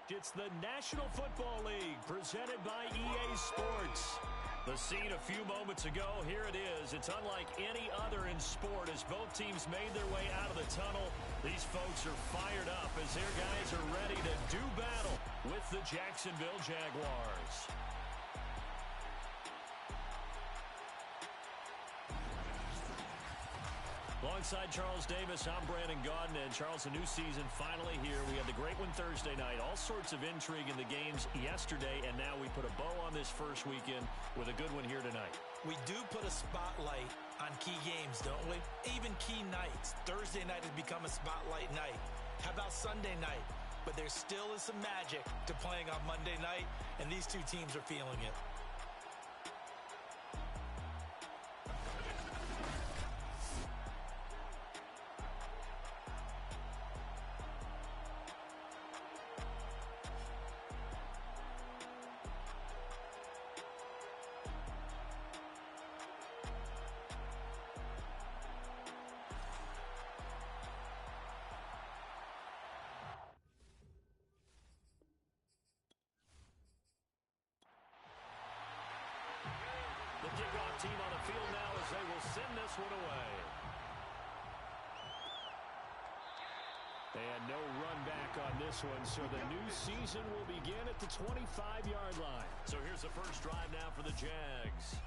It's the National Football League presented by EA Sports. The scene a few moments ago, here it is. It's unlike any other in sport as both teams made their way out of the tunnel. These folks are fired up as their guys are ready to do battle with the Jacksonville Jaguars. Alongside Charles Davis, I'm Brandon Gaudin. And Charles, a new season finally here. We had the great one Thursday night. All sorts of intrigue in the games yesterday, and now we put a bow on this first weekend with a good one here tonight. We do put a spotlight on key games, don't we? Even key nights. Thursday night has become a spotlight night. How about Sunday night? But there still is some magic to playing on Monday night, and these two teams are feeling it. The kickoff team on the field now as they will send this one away. And no run back on this one, so the new season will begin at the 25-yard line. So here's the first drive now for the Jags.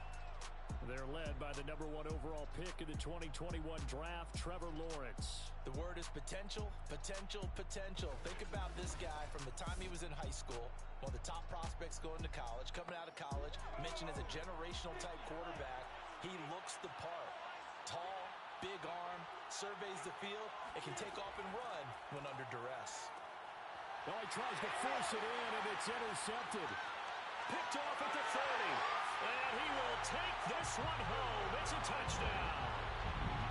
They're led by the #1 overall pick in the 2021 draft, Trevor Lawrence. The word is potential, potential, potential. Think about this guy from the time he was in high school, one of the top prospects going to college, coming out of college, mentioned as a generational type quarterback. He looks the part. Tall, big arm, surveys the field, and can take off and run when under duress. Well, he tries to force it in, and it's intercepted. Picked off at the 30. And he will take this one home. It's a touchdown.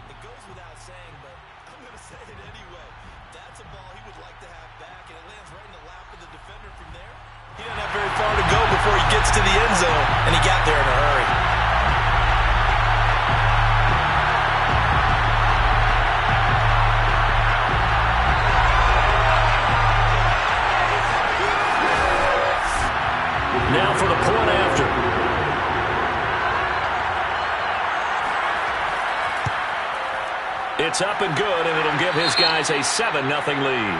It goes without saying, but I'm going to say it anyway. That's a ball he would like to have back, and it lands right in the lap of the defender from there. He doesn't have very far to go before he gets to the end zone, and he got there in a hurry. Now for the point after. It's up and good, and it'll give his guys a 7-0 lead.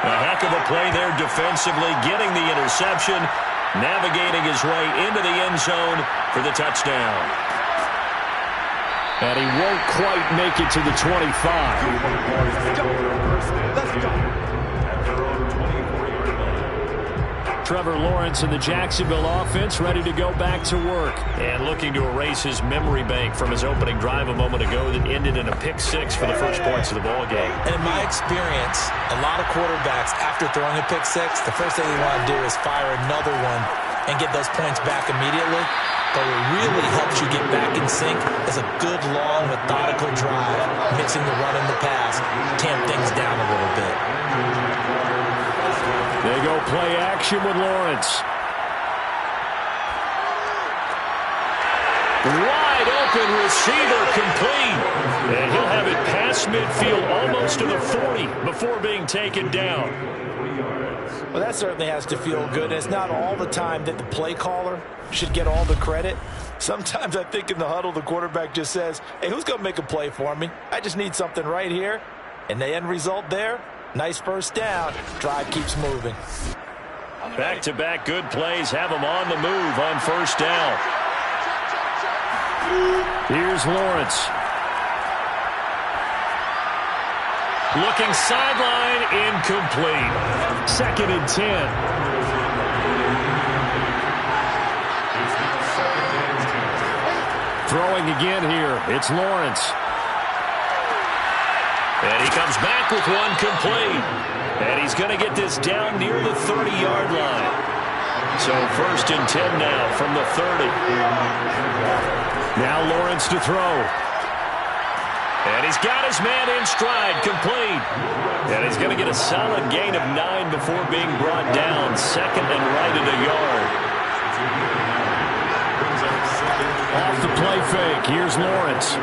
A heck of a play there defensively, getting the interception, navigating his way into the end zone for the touchdown. And he won't quite make it to the 25. Let's go. Trevor Lawrence and the Jacksonville offense ready to go back to work. And looking to erase his memory bank from his opening drive a moment ago that ended in a pick-6 for the first points of the ball game. And in my experience, a lot of quarterbacks, after throwing a pick-6, the first thing they want to do is fire another one and get those points back immediately. But what really helps you get back in sync is a good, long, methodical drive, mixing the run and the pass, tamp things down a little bit. They go play action with Lawrence. Wide open receiver complete. And he'll have it past midfield almost to the 40 before being taken down. Well, that certainly has to feel good. And it's not all the time that the play caller should get all the credit. Sometimes I think in the huddle the quarterback just says, hey, who's going to make a play for me? I just need something right here. And the end result there, nice first down. Drive keeps moving. Back-to-back good plays have him on the move on first down. Here's Lawrence. Looking sideline, incomplete. 2nd and 10. Throwing again here. It's Lawrence. And he comes back with one complete. And he's going to get this down near the 30-yard line. So 1st and 10 now from the 30. Now Lawrence to throw. And he's got his man in stride, complete. And he's going to get a solid gain of 9 before being brought down. 2nd and right at a yard. Off the play fake, here's Lawrence.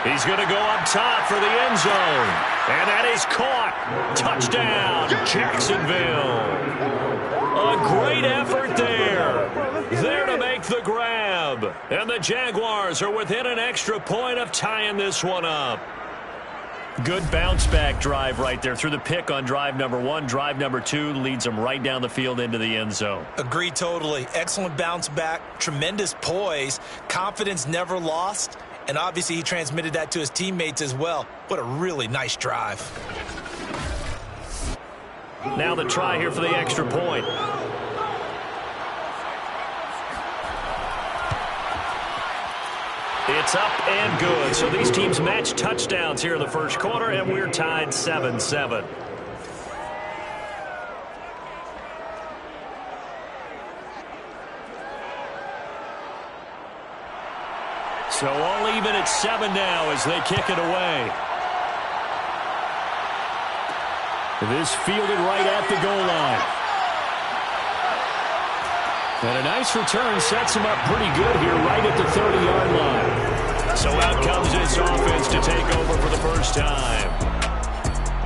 He's going to go up top for the end zone. And that is caught. Touchdown, Jacksonville. A great effort there. There to make the grab. And the Jaguars are within an extra point of tying this one up. Good bounce-back drive right there. Through the pick on drive number 1. Drive number 2 leads them right down the field into the end zone. Agree totally. Excellent bounce-back. Tremendous poise. Confidence never lost. And obviously he transmitted that to his teammates as well. What a really nice drive. Now the try here for the extra point. It's up and good. So these teams match touchdowns here in the first quarter, and we're tied 7-7. So all even at 7 now as they kick it away. This fielded right at the goal line. And a nice return sets him up pretty good here right at the 30-yard line. So out comes this offense to take over for the first time.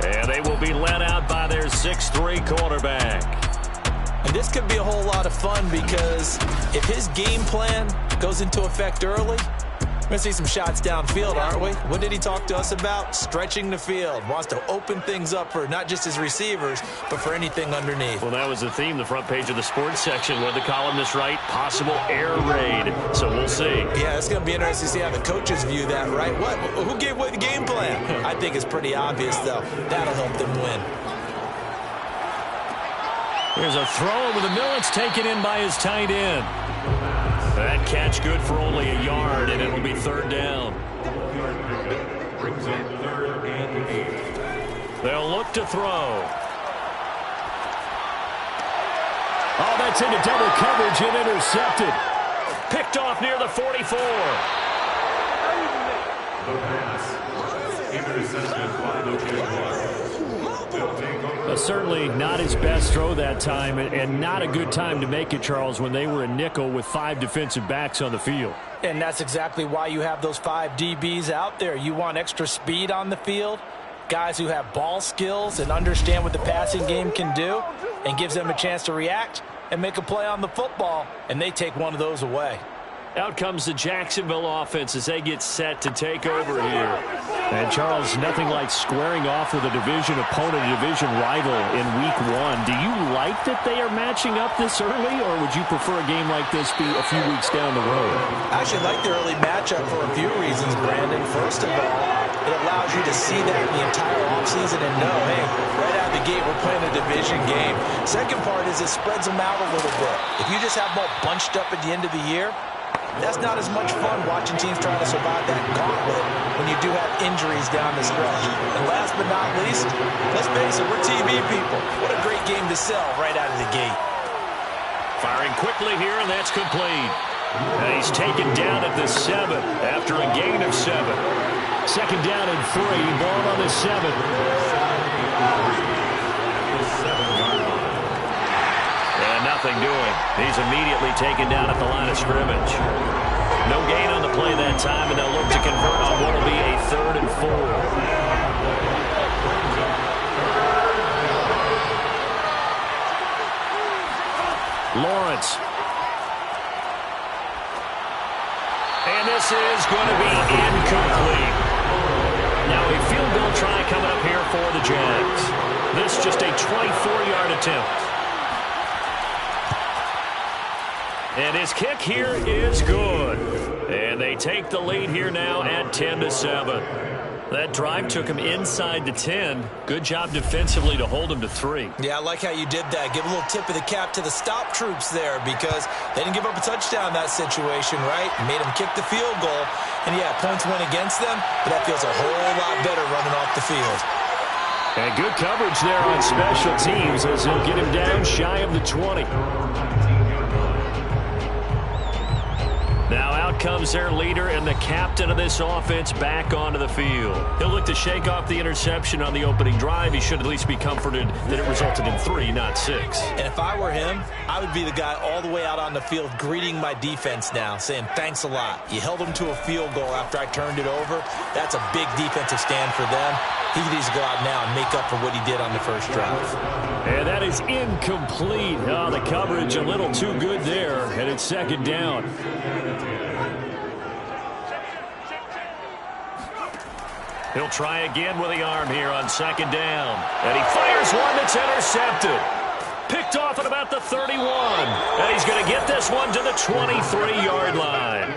And they will be led out by their 6'3" quarterback. And this could be a whole lot of fun because if his game plan goes into effect early, we're going to see some shots downfield, aren't we? What did he talk to us about? Stretching the field. Wants to open things up for not just his receivers, but for anything underneath. Well, that was the theme, the front page of the sports section. What the columnists write? Possible air raid. So we'll see. Yeah, it's going to be interesting to see how the coaches view that, right? What? Who gave away the game plan? I think it's pretty obvious, though. That'll help them win. Here's a throw over the middle. It's taken in by his tight end. That catch good for only a yard, and it'll be third down. They'll look to throw. Oh, that's into double coverage and intercepted. Picked off near the 44. Certainly not his best throw that time, and not a good time to make it, Charles, when they were a nickel with 5 defensive backs on the field. And that's exactly why you have those 5 DBs out there. You want extra speed on the field, guys who have ball skills and understand what the passing game can do, and gives them a chance to react and make a play on the football, and they take one of those away. Out comes the Jacksonville offense as they get set to take over here. And, Charles, nothing like squaring off with a division opponent, a division rival in Week 1. Do you like that they are matching up this early, or would you prefer a game like this be a few weeks down the road? I actually like the early matchup for a few reasons, Brandon. First of all, it allows you to see that the entire offseason and know, hey, right out of the gate, we're playing a division game. Second part is it spreads them out a little bit. If you just have them all bunched up at the end of the year, that's not as much fun watching teams trying to survive that gauntlet when you do have injuries down the stretch. And last but not least, let's face it, we're TV people. What a great game to sell right out of the gate. Firing quickly here, and that's complete. And he's taken down at the 7 after a gain of 7. Second down and 3, ball on the 7. Nothing doing. He's immediately taken down at the line of scrimmage. No gain on the play that time, and they'll look to convert on what will be a 3rd and 4. Lawrence. And this is going to be incomplete. Now a field goal try coming up here for the Jags. This just a 24-yard attempt. And his kick here is good. And they take the lead here now at 10-7. That drive took him inside the 10. Good job defensively to hold him to 3. Yeah, I like how you did that. Give a little tip of the cap to the stop troops there because they didn't give up a touchdown in that situation, right? Made them kick the field goal. And, yeah, points went against them, but that feels a whole lot better running off the field. And good coverage there on special teams as he'll get him down shy of the 20. Now out out comes their leader and the captain of this offense back onto the field. He'll look to shake off the interception on the opening drive. He should at least be comforted that it resulted in 3, not 6. And if I were him, I would be the guy all the way out on the field greeting my defense now, saying thanks a lot. You held them to a field goal after I turned it over. That's a big defensive stand for them. He needs to go out now and make up for what he did on the first drive. And that is incomplete. Oh, the coverage a little too good there, and it's second down. He'll try again with the arm here on second down. And he fires one that's intercepted. Picked off at about the 31. And he's going to get this one to the 23-yard line.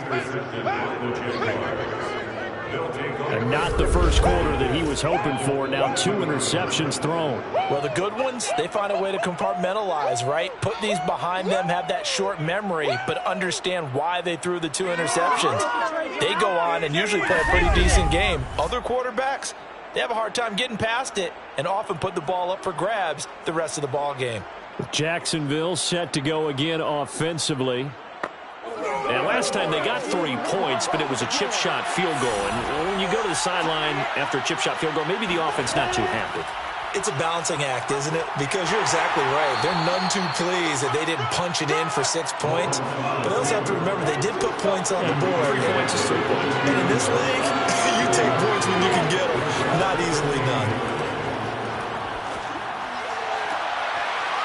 And not the first quarter that he was hoping for. Now 2 interceptions thrown. Well, the good ones, they find a way to compartmentalize, right? Put these behind them, have that short memory, but understand why they threw the 2 interceptions. They go on and usually play a pretty decent game. Other quarterbacks, they have a hard time getting past it and often put the ball up for grabs the rest of the ball game. Jacksonville set to go again offensively. And last time they got 3 points, but it was a chip shot field goal. And when you go to the sideline after a chip shot field goal, maybe the offense not too happy. It's a balancing act, isn't it? Because you're exactly right. They're none too pleased that they didn't punch it in for 6 points. But they also have to remember they did put points on the board. 3 points is 3 points. And in this league, you take points when you can get them. Not easily done.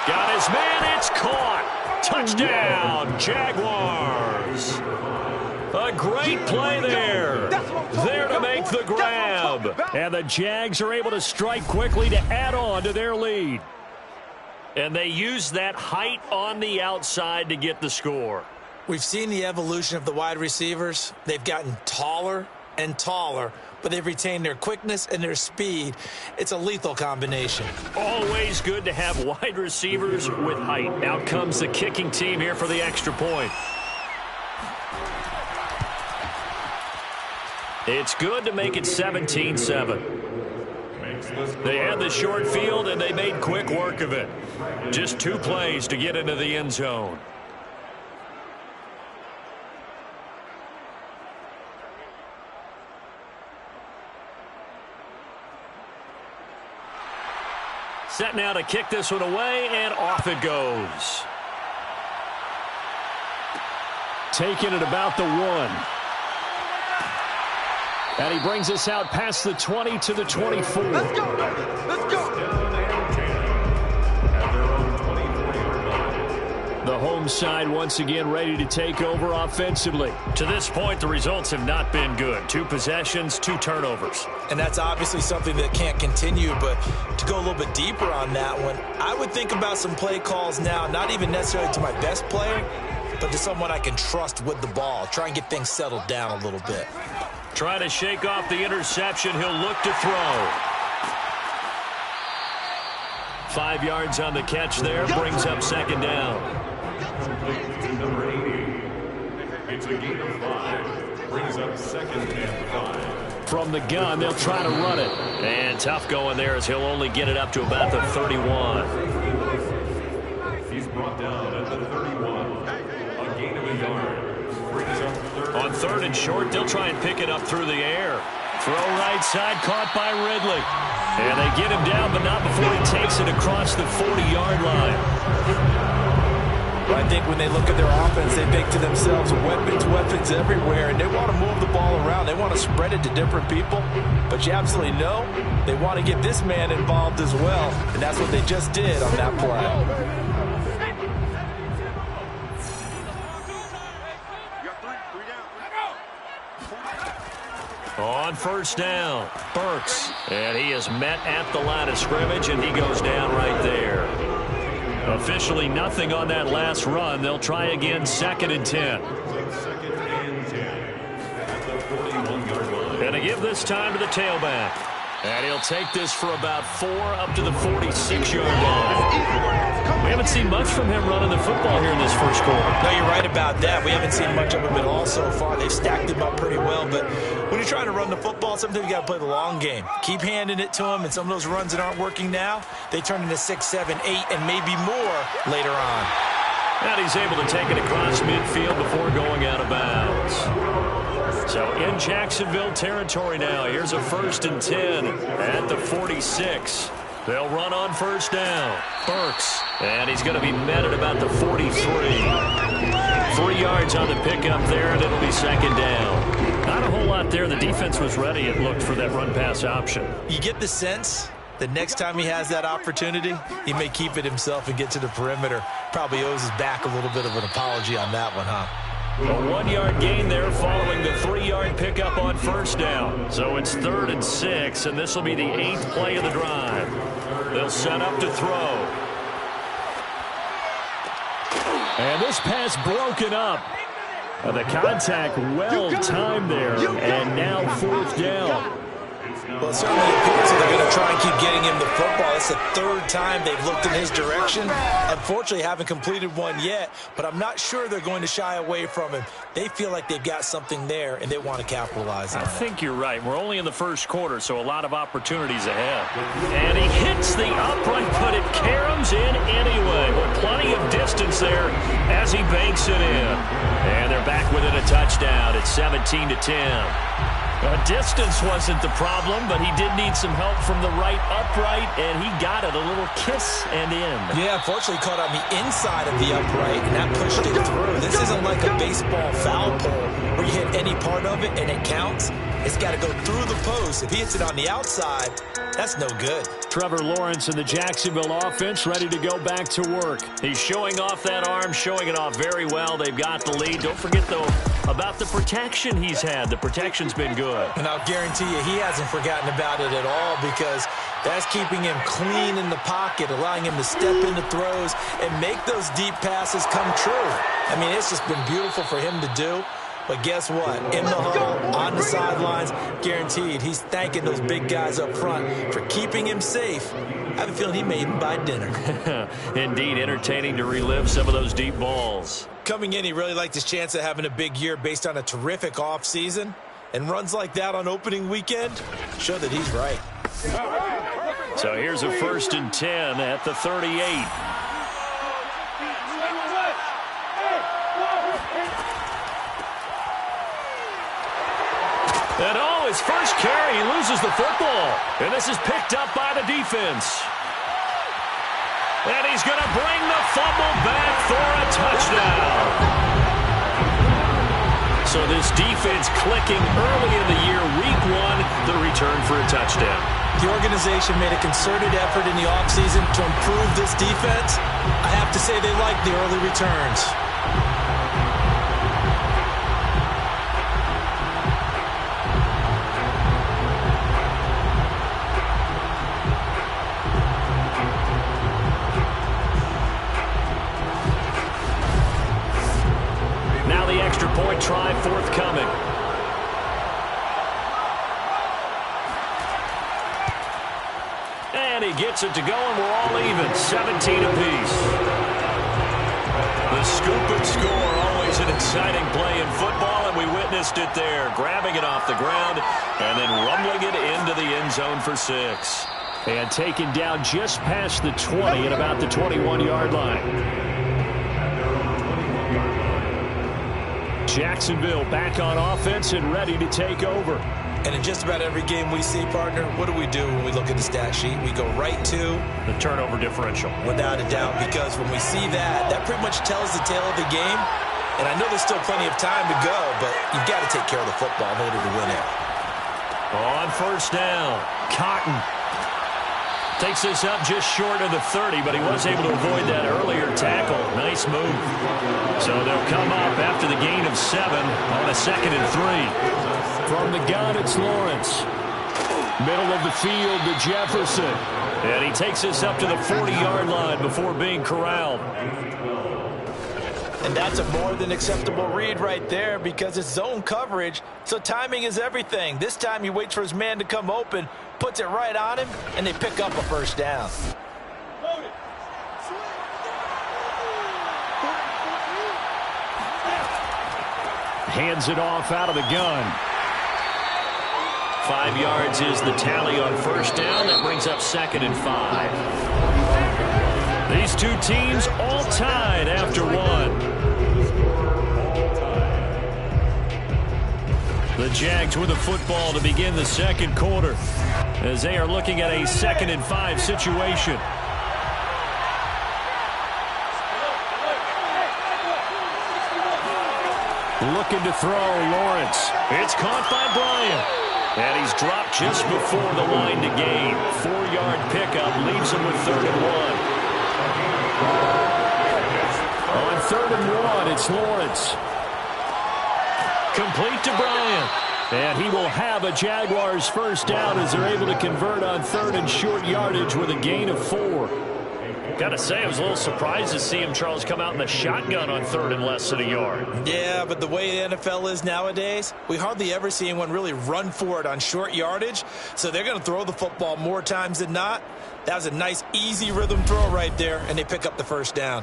Got his man. It's caught. Touchdown, Jaguars. A great play there. There to make the grab. And the Jags are able to strike quickly to add on to their lead. And they use that height on the outside to get the score. We've seen the evolution of the wide receivers. They've gotten taller and taller, but they've retained their quickness and their speed. It's a lethal combination. Always good to have wide receivers with height. Out comes the kicking team here for the extra point. It's good to make it 17-7. They had the short field, and they made quick work of it. Just 2 plays to get into the end zone. Set now to kick this one away, and off it goes. Taking it about the 1. And he brings us out past the 20 to the 24. Let's go. Let's go. The home side once again ready to take over offensively. To this point, the results have not been good. 2 possessions, 2 turnovers. And that's obviously something that can't continue, but to go a little bit deeper on that one, I would think about some play calls now, not even necessarily to my best player, but to someone I can trust with the ball. Try and get things settled down a little bit. Try to shake off the interception. He'll look to throw. 5 yards on the catch there. Brings up second down. Number 80. It's a gain of 5. Brings up second and 5. From the gun, they'll try to run it. And tough going there as he'll only get it up to about the 31. He's brought down at the 31. A gain of a yard. Brings up third. On 3rd and short, they'll try and pick it up through the air. Throw right side, caught by Ridley. And they get him down, but not before he takes it across the 40-yard line. Well, I think when they look at their offense, they think to themselves, weapons everywhere, and they want to move the ball around. They want to spread it to different people, but you absolutely know they want to get this man involved as well, and that's what they just did on that play. On 1st down, Burks. And he is met at the line of scrimmage, and he goes down right there. Officially nothing on that last run. They'll try again, 2nd and 10. And to give this time to the tailback. And he'll take this for about 4 up to the 46-yard line. We haven't seen much from him running the football here in this first quarter. No, you're right about that. We haven't seen much of him at all so far. They've stacked him up pretty well, but when you're trying to run the football, sometimes you got to play the long game. Keep handing it to him, and some of those runs that aren't working now, they turn into 6, 7, 8, and maybe more later on. And he's able to take it across midfield before going out of bounds. So in Jacksonville territory now. Here's a 1st and 10 at the 46. They'll run on first down. Burks. And he's going to be met at about the 43. 3 yards on the pickup there, and it'll be 2nd down. Not a whole lot there. The defense was ready, it looked, for that run-pass option. You get the sense the next time he has that opportunity, he may keep it himself and get to the perimeter. Probably owes his back a little bit of an apology on that one, huh? A 1-yard gain there following the 3-yard pickup on first down. So it's 3rd and 6, and this will be the 8th play of the drive. They'll set up to throw. And this pass broken up. The contact well timed there, and now 4th down. Well, it certainly appears that they're going to try and keep getting him the football. It's the 3rd time they've looked in his direction. Unfortunately, haven't completed one yet, but I'm not sure they're going to shy away from him. They feel like they've got something there, and they want to capitalize on it. I think you're right. We're only in the 1st quarter, so a lot of opportunities ahead. And he hits the upright, but it caroms in anyway. With plenty of distance there as he banks it in. And they're back within a touchdown. It's 17-10. Distance wasn't the problem, but he did need some help from the right upright, and he got it. A little kiss and in. Yeah, unfortunately caught on the inside of the upright, and that pushed it through. This isn't like a baseball foul pole where you hit any part of it and it counts. It's got to go through the post. If he hits it on the outside, that's no good. Trevor Lawrence and the Jacksonville offense ready to go back to work. He's showing off that arm, showing it off very well. They've got the lead. Don't forget, though, about the protection he's had. The protection's been good. And I'll guarantee you he hasn't forgotten about it at all, because that's keeping him clean in the pocket, allowing him to step into throws and make those deep passes come true. I mean, it's just been beautiful for him to do. But guess what? In the huddle, on the sidelines, guaranteed he's thanking those big guys up front for keeping him safe. I have a feeling he may even buy dinner. Indeed, entertaining to relive some of those deep balls. Coming in, he really liked his chance of having a big year based on a terrific offseason. And runs like that on opening weekend show that he's right. So here's a 1st and 10 at the 38. And his first carry, he loses the football. And this is picked up by the defense. And he's going to bring the fumble back for a touchdown. So this defense clicking early in the year, week 1, the return for a touchdown. The organization made a concerted effort in the offseason to improve this defense. I have to say they like the early returns. Point try forthcoming. And he gets it to go, and we're all even. 17 apiece. The scoop and score, always an exciting play in football, and we witnessed it there. Grabbing it off the ground and then rumbling it into the end zone for 6. And taken down just past the 20 at about the 21-yard line. Jacksonville back on offense and ready to take over. And in just about every game we see, partner, what do we do when we look at the stat sheet? We go right to the turnover differential. Without a doubt, because when we see that, that pretty much tells the tale of the game. And I know there's still plenty of time to go, but you've got to take care of the football in order to win it. On first down, Cotton takes this up just short of the 30, but he was able to avoid that earlier tackle. Nice move. So they'll come up after the gain of 7 on a 2nd and 3. From the gun, it's Lawrence. Middle of the field to Jefferson. And he takes this up to the 40-yard line before being corralled. And that's a more than acceptable read right there, because it's zone coverage, so timing is everything. This time he waits for his man to come open, puts it right on him, and they pick up a first down. Hands it off out of the gun. 5 yards is the tally on first down. That brings up 2nd and 5. These two teams all tied after one. The Jags with the football to begin the second quarter as they are looking at a 2nd and 5 situation. Looking to throw, Lawrence. It's caught by Bryant. And he's dropped just before the line to gain. 4-yard pickup leaves him with 3rd and 1. On 3rd and 1, it's Lawrence. Complete to Bryant. And he will have a Jaguars first down as they're able to convert on 3rd and short yardage with a gain of 4. Got to say, I was a little surprised to see him, Charles, come out in the shotgun on 3rd and less than a yard. Yeah, but the way the NFL is nowadays, we hardly ever see anyone really run for it on short yardage. So they're going to throw the football more times than not. That was a nice, easy rhythm throw right there, and they pick up the first down.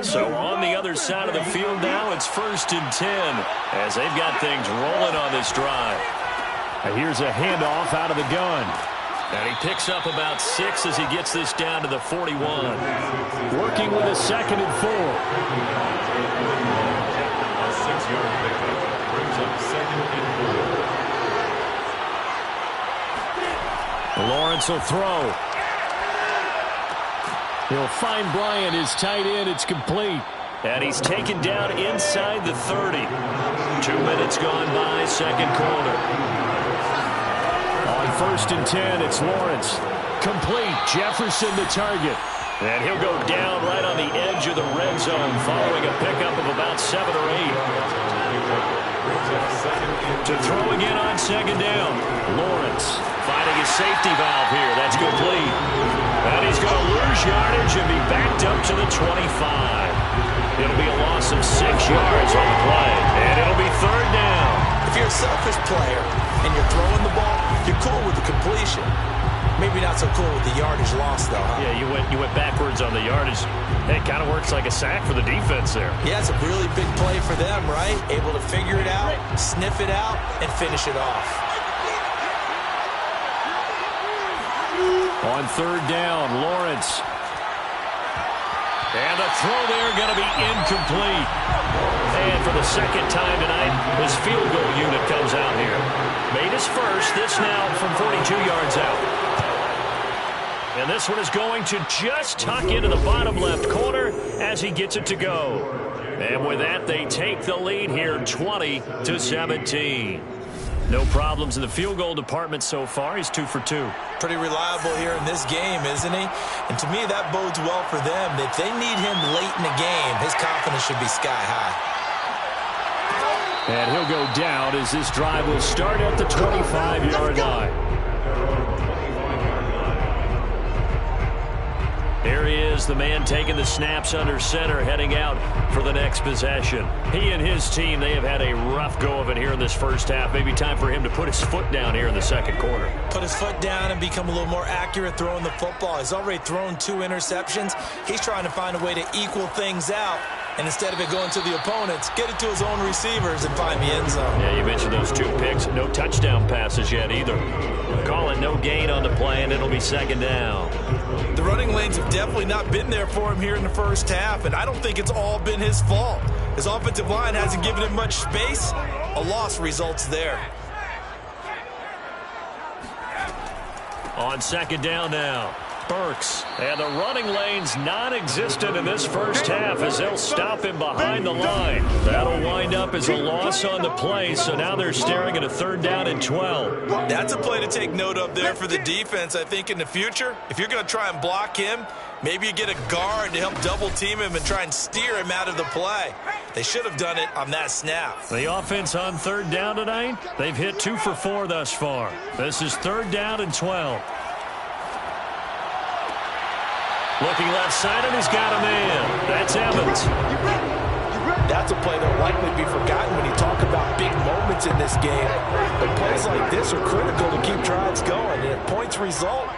So on the other side of the field now, it's 1st and 10 as they've got things rolling on this drive. And here's a handoff out of the gun. And he picks up about 6 as he gets this down to the 41. Working with a 2nd and 4. A 6-yard pickup brings up 2nd and 4. Lawrence will throw. He'll find Bryant, his tight end. It's complete. And he's taken down inside the 30. 2 minutes gone by, second quarter. On 1st and 10, it's Lawrence. Complete. Jefferson the target. And he'll go down right on the edge of the red zone following a pickup of about 7 or 8. To throw again on 2nd down. Lawrence finding his safety valve here. That's complete. And he's going to lose yardage and be backed up to the 25. It'll be a loss of 6 yards on the play. And it'll be 3rd down. If you're a selfish player and you're throwing the ball, you're cool with the completion. Maybe not so cool with the yardage loss, though, huh? Yeah, you went backwards on the yardage. It kind of works like a sack for the defense there. Yeah, it's a really big play for them, right? Able to figure it out, sniff it out, and finish it off. On 3rd down, Lawrence. And the throw there going to be incomplete. And for the 2nd time tonight, his field goal unit comes out here. Made his first, this now from 42 yards out. And this one is going to just tuck into the bottom left corner as he gets it to go. And with that, they take the lead here 20-17. No problems in the field goal department so far. He's 2 for 2. Pretty reliable here in this game, isn't he? And to me, that bodes well for them. If they need him late in the game, his confidence should be sky high. And he'll go down as this drive will start at the 25-yard line. Here he is, the man taking the snaps under center, heading out for the next possession. He and his team, they have had a rough go of it here in this first half. Maybe time for him to put his foot down here in the second quarter. Put his foot down and become a little more accurate throwing the football. He's already thrown 2 interceptions. He's trying to find a way to equal things out. And instead of it going to the opponents, get it to his own receivers and find the end zone. Yeah, you mentioned those 2 picks. No touchdown passes yet either. Calling no gain on the play, and it'll be 2nd down. The running lanes have definitely not been there for him here in the first half, and I don't think it's all been his fault. His offensive line hasn't given him much space. A loss results there. On 2nd down now. Burks. And the running lane's non-existent in this first half as they'll stop him behind the line. That'll wind up as a loss on the play, so now they're staring at a 3rd down and 12. That's a play to take note of there for the defense, I think, in the future. If you're going to try and block him, maybe you get a guard to help double-team him and try and steer him out of the play. They should have done it on that snap. The offense on 3rd down tonight, they've hit 2 for 4 thus far. This is 3rd down and 12. Looking left side, and he's got a man. That's Evans. That's a play that will likely be forgotten when you talk about big moments in this game. But plays like this are critical to keep drives going. And if points result,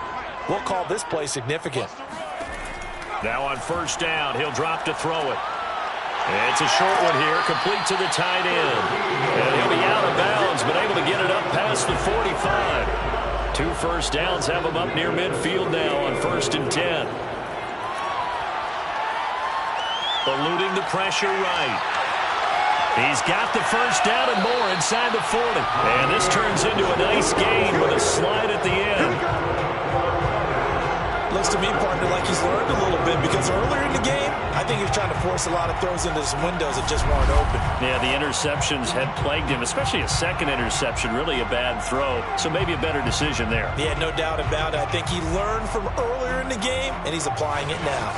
we'll call this play significant. Now on 1st down, he'll drop to throw it. It's a short one here, complete to the tight end. And he'll be out of bounds, but able to get it up past the 45. 2 first downs have him up near midfield now on 1st and 10. Eluding the pressure right. He's got the first down and more inside the 40. And this turns into a nice gain with a slide at the end. Looks to me, partner, like he's learned a little bit because earlier in the game, I think he was trying to force a lot of throws into some windows that just weren't open. Yeah, the interceptions had plagued him, especially a second interception, really a bad throw. So maybe a better decision there. Yeah, no doubt about it. I think he learned from earlier in the game, and he's applying it now.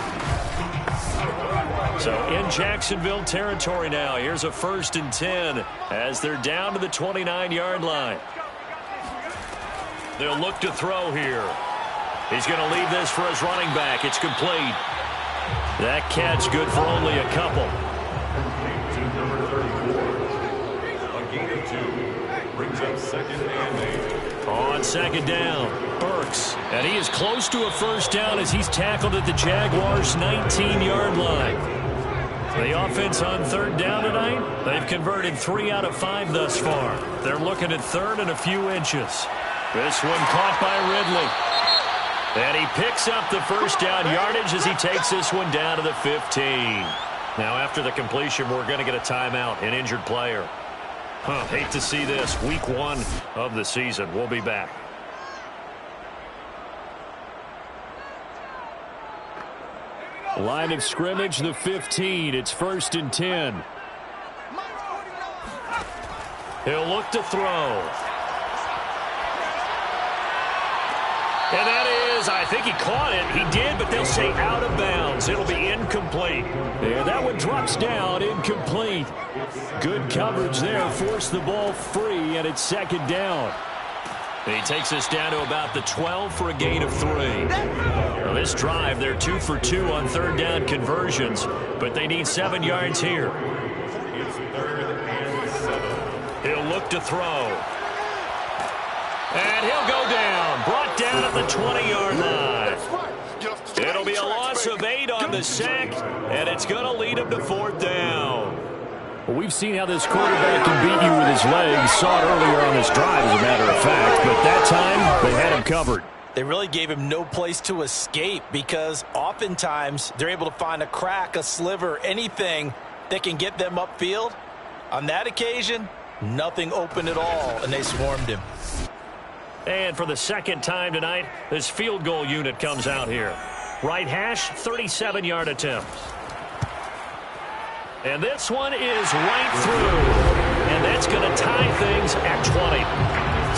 So in Jacksonville territory now, here's a 1st and 10 as they're down to the 29-yard line. They'll look to throw here. He's going to leave this for his running back. It's complete. That catch good for only a couple. To number 34. A gain of 2. Brings up 2nd and 8. On 2nd down, Burks. And he is close to a first down as he's tackled at the Jaguars' 19-yard line. The offense on 3rd down tonight, they've converted 3 out of 5 thus far. They're looking at 3rd and a few inches. This one caught by Ridley. And he picks up the first down yardage as he takes this one down to the 15. Now after the completion, we're going to get a timeout, an injured player. Hate to see this. Week 1 of the season. We'll be back. Line of scrimmage, the 15. It's 1st and 10. He'll look to throw. And that is, I think he caught it. He did, but they'll say out of bounds. It'll be incomplete. Yeah, that one drops down, incomplete. Good coverage there, forced the ball free, and it's 2nd down. And he takes us down to about the 12 for a gain of 3. Now this drive, they're 2 for 2 on 3rd down conversions, but they need 7 yards here. It's 3rd and 7. He'll look to throw. And he'll go down. Brought down at the 20-yard line. It'll be a loss of 8 on the sack, and it's going to lead him to 4th down. Well, we've seen how this quarterback can beat you with his legs. Saw it earlier on this drive, as a matter of fact. But that time, they had him covered. They really gave him no place to escape because oftentimes they're able to find a crack, a sliver, anything that can get them upfield. On that occasion, nothing open at all, and they swarmed him. And for the 2nd time tonight, this field goal unit comes out here. Right hash, 37-yard attempt. And this one is right through. And that's going to tie things at 20.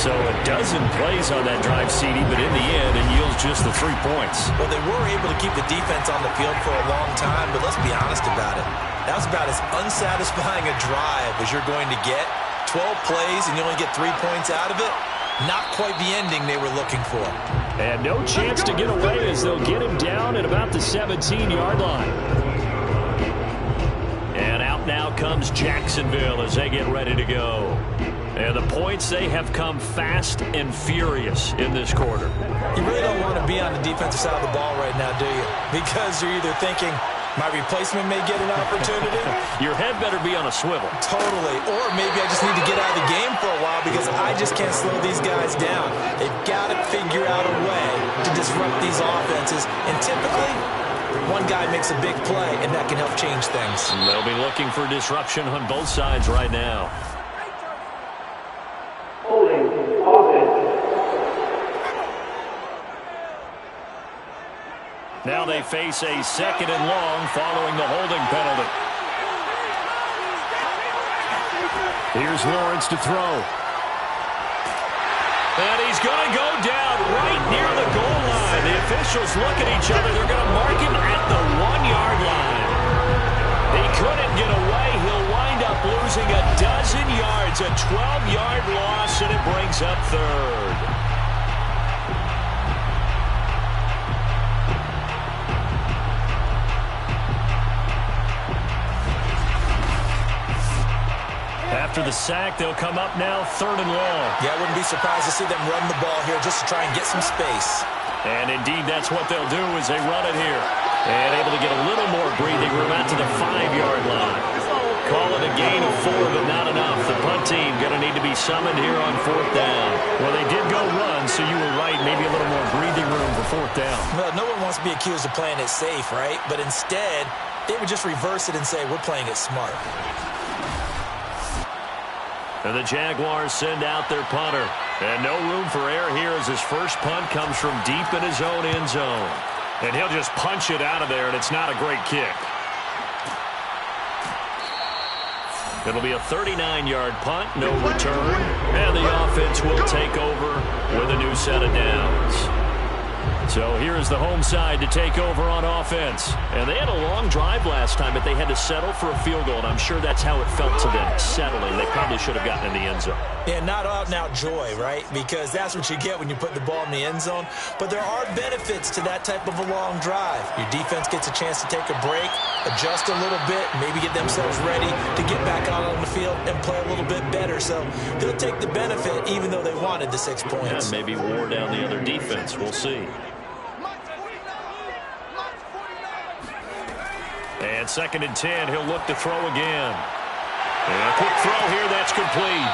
So a dozen plays on that drive, CD, but in the end, it yields just the 3 points. Well, they were able to keep the defense on the field for a long time, but let's be honest about it. That was about as unsatisfying a drive as you're going to get. 12 plays and you only get 3 points out of it. Not quite the ending they were looking for. And no chance to get away as they'll get him down at about the 17-yard line. And out now comes Jacksonville as they get ready to go. And the points, they have come fast and furious in this quarter. You really don't want to be on the defensive side of the ball right now, do you? Because you're either thinking, my replacement may get an opportunity. Your head better be on a swivel. Totally. Or maybe I just need to get out of the game for a while because I just can't slow these guys down. They've got to figure out a way to disrupt these offenses. And typically, one guy makes a big play, and that can help change things. They'll be looking for disruption on both sides right now. Holding offense. Now they face a 2nd and long following the holding penalty. Here's Lawrence to throw. And he's going to go down right near the goal line. The officials look at each other. They're going to mark him at the 1-yard line. He couldn't get away. He'll wind up losing a dozen yards, a 12-yard loss, and it brings up 3rd. After the sack, they'll come up now 3rd and long. Yeah, I wouldn't be surprised to see them run the ball here just to try and get some space. And indeed, that's what they'll do as they run it here. And able to get a little more breathing room out to the 5-yard line. Call it a gain of 4, but not enough. The punt team going to need to be summoned here on 4th down. Well, they did go run, so you were right. Maybe a little more breathing room for 4th down. Well, no one wants to be accused of playing it safe, right? But instead, they would just reverse it and say, we're playing it smart. And the Jaguars send out their punter. And no room for error here as his first punt comes from deep in his own end zone. And he'll just punch it out of there, and it's not a great kick. It'll be a 39-yard punt, no return. And the offense will take over with a new set of downs. So here's the home side to take over on offense. And they had a long drive last time, but they had to settle for a field goal, and I'm sure that's how it felt to them, settling. They probably should have gotten in the end zone. Yeah, not out-and-out joy, right? Because that's what you get when you put the ball in the end zone. But there are benefits to that type of a long drive. Your defense gets a chance to take a break, adjust a little bit, maybe get themselves ready to get back out on the field and play a little bit better. So they'll take the benefit even though they wanted the 6 points. Yeah, maybe wore down the other defense. We'll see. And 2nd and 10, he'll look to throw again. And a quick throw here, that's complete.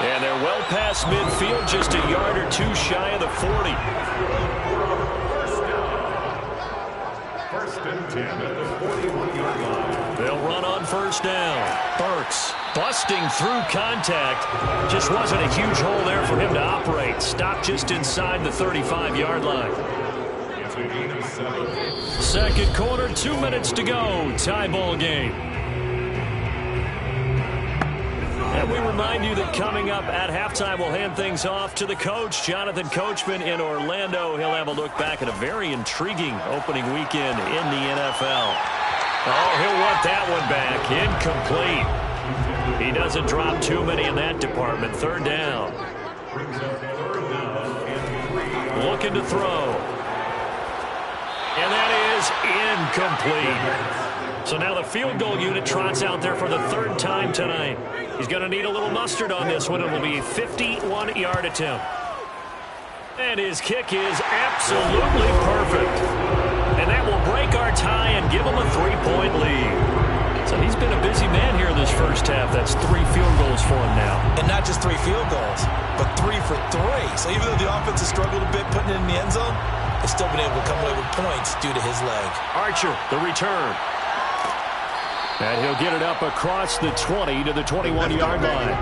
And they're well past midfield, just a yard or two shy of the 40. First and 10 at the 41-yard line. They'll run on 1st down. Burks busting through contact. Just wasn't a huge hole there for him to operate. Stopped just inside the 35-yard line. It's a gain of 7. 2nd quarter, 2 minutes to go. Tie ball game. And we remind you that coming up at halftime, we'll hand things off to the coach, Jonathan Coachman in Orlando. He'll have a look back at a very intriguing opening weekend in the NFL. Oh, he'll want that one back. Incomplete. He doesn't drop too many in that department. 3rd down. Looking to throw. And that is incomplete. So now the field goal unit trots out there for the 3rd time tonight. He's going to need a little mustard on this one. It will be a 51-yard attempt. And his kick is absolutely perfect. And that will break our tie and give him a 3-point lead. So he's been a busy man here this first half. That's 3 field goals for him now. And not just 3 field goals, but 3 for 3. So even though the offense has struggled a bit putting it in the end zone, they've still been able to come away with points due to his leg. Archer, the return. And he'll get it up across the 20 to the 21-yard line.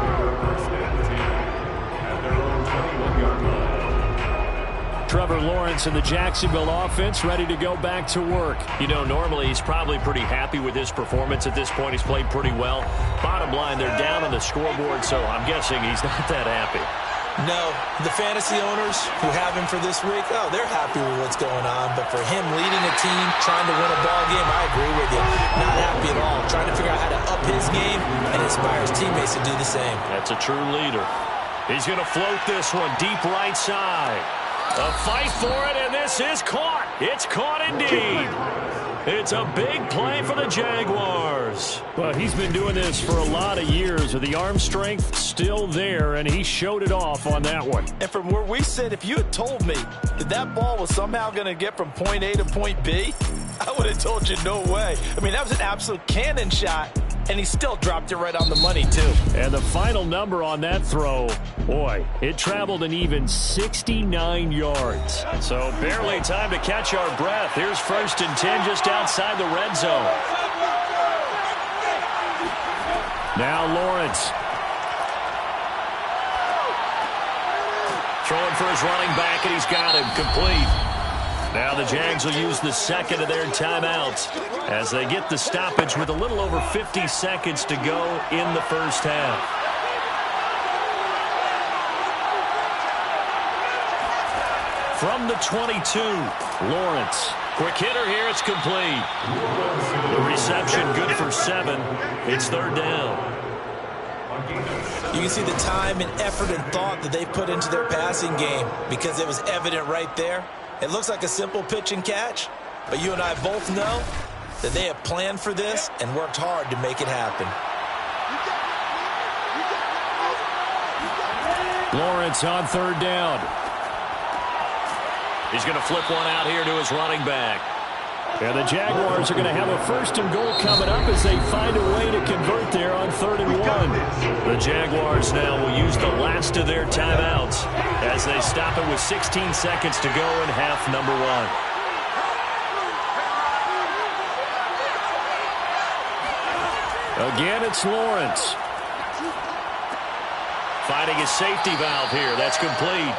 Trevor Lawrence and the Jacksonville offense ready to go back to work. You know, normally he's probably pretty happy with his performance at this point. He's played pretty well. Bottom line, they're down on the scoreboard, so I'm guessing he's not that happy. No, the fantasy owners who have him for this week, oh, they're happy with what's going on. But for him leading a team, trying to win a ball game, I agree with you. Not happy at all. Trying to figure out how to up his game and inspire his teammates to do the same. That's a true leader. He's going to float this one deep right side. A fight for it, and this is caught. It's caught indeed. It's a big play for the Jaguars. Well, he's been doing this for a lot of years. With the arm strength still there, and he showed it off on that one. And from where we sit, if you had told me that that ball was somehow going to get from point A to point B, I would have told you no way. I mean, that was an absolute cannon shot, and he still dropped it right on the money, too. And the final number on that throw, boy, it traveled an even 69 yards. So barely time to catch our breath. Here's 1st and 10 just outside the red zone. Now Lawrence. Throwing for his running back, and he's got him complete. Now the Jags will use the 2nd of their timeouts as they get the stoppage with a little over 50 seconds to go in the first half. From the 22, Lawrence. Quick hitter here, it's complete. The reception good for 7. It's 3rd down. You can see the time and effort and thought that they put into their passing game because it was evident right there. It looks like a simple pitch and catch, but you and I both know that they have planned for this and worked hard to make it happen. Lawrence on 3rd down. He's going to flip one out here to his running back. And the Jaguars are going to have a 1st and goal coming up as they find a way to convert there on 3rd and 1. The Jaguars now will use the last of their timeouts as they stop it with 16 seconds to go in half number 1. Again, it's Lawrence. Finding his safety valve here. That's complete.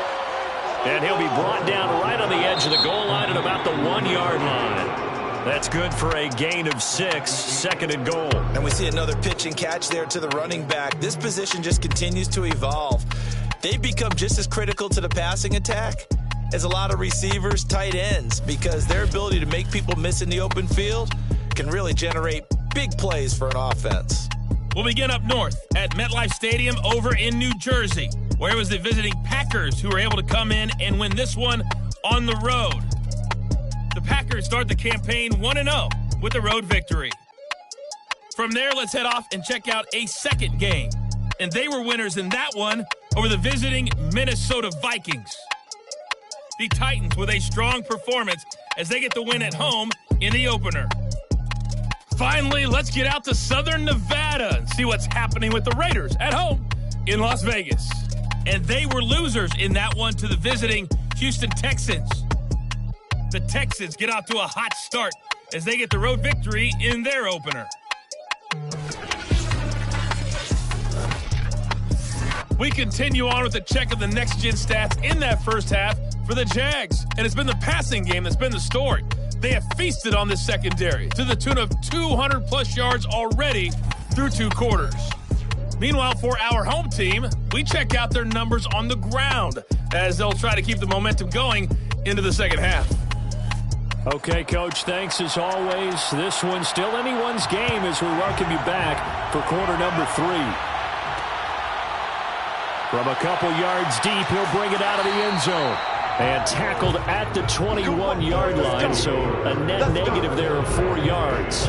And he'll be brought down right on the edge of the goal line at about the 1-yard line. That's good for a gain of 6, 2nd and goal. And we see another pitch and catch there to the running back. This position just continues to evolve. They've become just as critical to the passing attack as a lot of receivers, tight ends, because their ability to make people miss in the open field can really generate big plays for an offense. We'll begin up north at MetLife Stadium over in New Jersey, where it was the visiting Packers who were able to come in and win this one on the road. The Packers start the campaign 1-0 with a road victory. From there, let's head off and check out a second game. And they were winners in that one over the visiting Minnesota Vikings. The Titans with a strong performance as they get the win at home in the opener. Finally, let's get out to Southern Nevada and see what's happening with the Raiders at home in Las Vegas. And they were losers in that one to the visiting Houston Texans. The Texans get off to a hot start as they get the road victory in their opener. We continue on with a check of the next-gen stats in that first half for the Jags. And it's been the passing game that's been the story. They have feasted on this secondary to the tune of 200-plus yards already through 2 quarters. Meanwhile, for our home team, we check out their numbers on the ground as they'll try to keep the momentum going into the second half. Okay, Coach, thanks as always. This one's still anyone's game as we welcome you back for quarter number 3. From a couple yards deep, he'll bring it out of the end zone. And tackled at the 21-yard line, so a net negative there of 4 yards.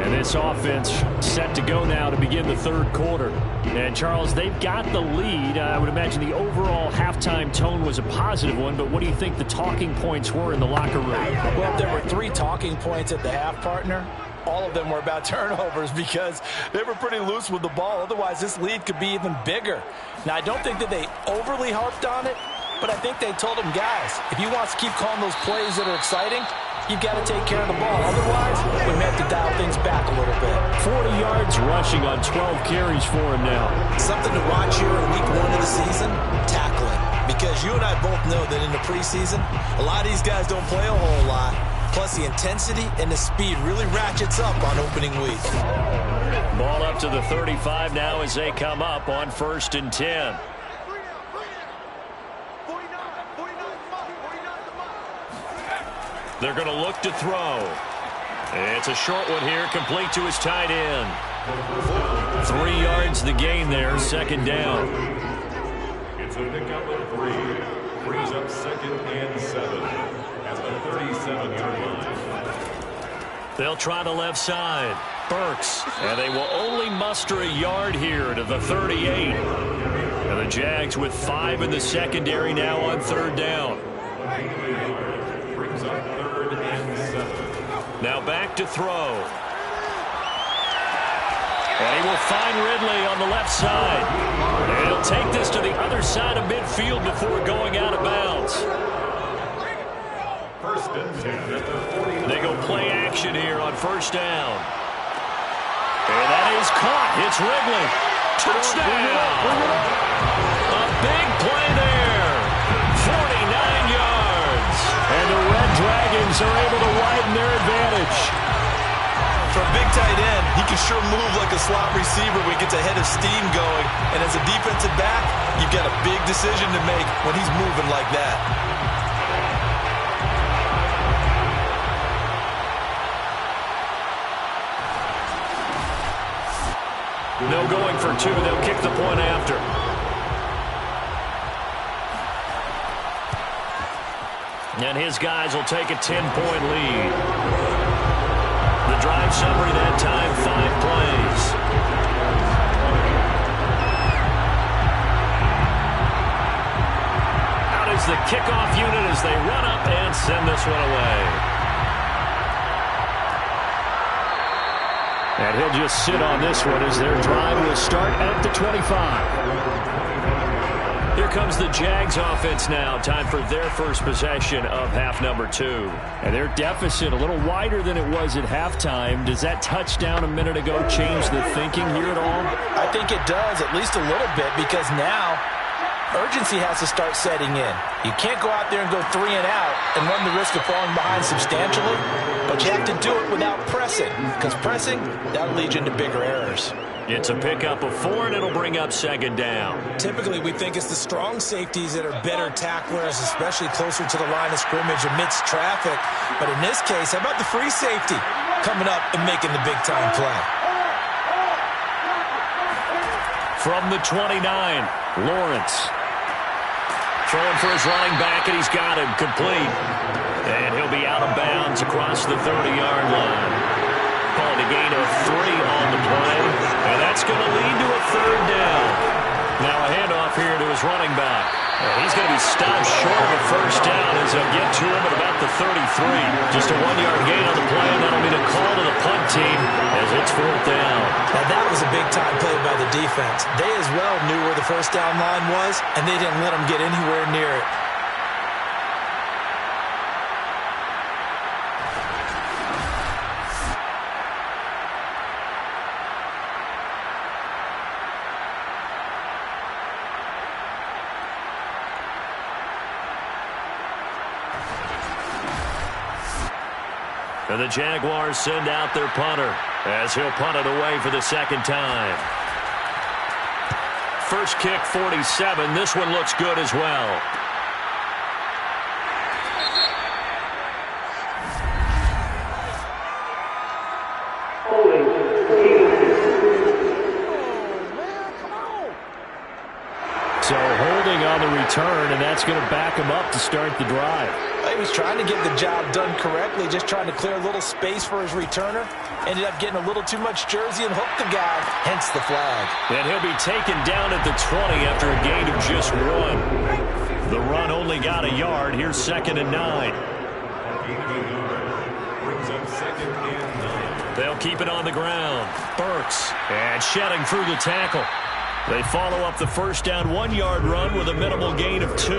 And this offense set to go now to begin the 3rd quarter. And, Charles, they've got the lead. I would imagine the overall halftime tone was a positive one, but what do you think the talking points were in the locker room? Well, there were 3 talking points at the half, partner. All of them were about turnovers because they were pretty loose with the ball. Otherwise, this lead could be even bigger. Now, I don't think that they overly harped on it, but I think they told them, guys, if you want to keep calling those plays that are exciting, you've got to take care of the ball. Otherwise, we may have to dial things back a little bit. 40 yards rushing on 12 carries for him now. Something to watch here in week 1 of the season, tackling. Because you and I both know that in the preseason, a lot of these guys don't play a whole lot. Plus, the intensity and the speed really ratchets up on opening week. Ball up to the 35 now as they come up on 1st and 10. They're going to look to throw. It's a short one here, complete to his tight end. 3 yards the gain there, 2nd down. It's a pickup of 3. Brings up 2nd and 7 at the 37-yard line. They'll try the left side. Burks. And they will only muster a yard here to the 38. And the Jags with 5 in the secondary now on 3rd down. Brings up 3rd and 7. Now back to throw. And he will find Ridley on the left side. And he'll take this to the other side of midfield before going out of bounds. 1st and 10 at the 40. They go play action here on 1st down. And that is caught. It's Ridley. Touchdown. A big play there. 49 yards. And the Red Dragons are able to widen their advantage. For a big tight end, he can sure move like a slot receiver when he gets a head of steam going. And as a defensive back, you've got a big decision to make when he's moving like that. No going for 2. They'll kick the point after. And his guys will take a 10-point lead. The drive summary that time, 5 plays. Out is is the kickoff unit as they run up and send this one away. And he'll just sit on this one as their drive will start at the 25. Here comes the Jags offense now. Time for their first possession of half number 2. And their deficit a little wider than it was at halftime. Does that touchdown a minute ago change the thinking here at all? I think it does, at least a little bit, because now urgency has to start setting in. You can't go out there and go 3 and out and run the risk of falling behind substantially, but you have to do it without pressing, because pressing, that'll lead you into bigger errors. It's a pickup of 4, and it'll bring up second down. Typically, we think it's the strong safeties that are better tacklers, especially closer to the line of scrimmage amidst traffic. But in this case, how about the free safety coming up and making the big-time play? From the 29, Lawrence. Throwing for his running back, and he's got him complete. And he'll be out of bounds across the 30-yard line. Calling a gain of 3 on the play. And that's going to lead to a third down. Now a handoff here to his running back. He's going to be stopped short of a first down as they'll get to him at about the 33. Just a 1-yard gain on the play, and that'll be the call to the punt team as it's fourth down. Now that was a big-time play by the defense. They as well knew where the first down line was, and they didn't let them get anywhere near it. And the Jaguars send out their punter as he'll punt it away for the second time. First kick, 47. This one looks good as well. So holding on the return, and that's going to back him up to start the drive. He was trying to get the job done correctly, just trying to clear a little space for his returner. Ended up getting a little too much jersey and hooked the guy, hence the flag. And he'll be taken down at the 20 after a gain of just 1. The run only got a yard. Here's 2nd and 9. They'll keep it on the ground. Burks, and shedding through the tackle. They follow up the first down 1-yard run with a minimal gain of 2. A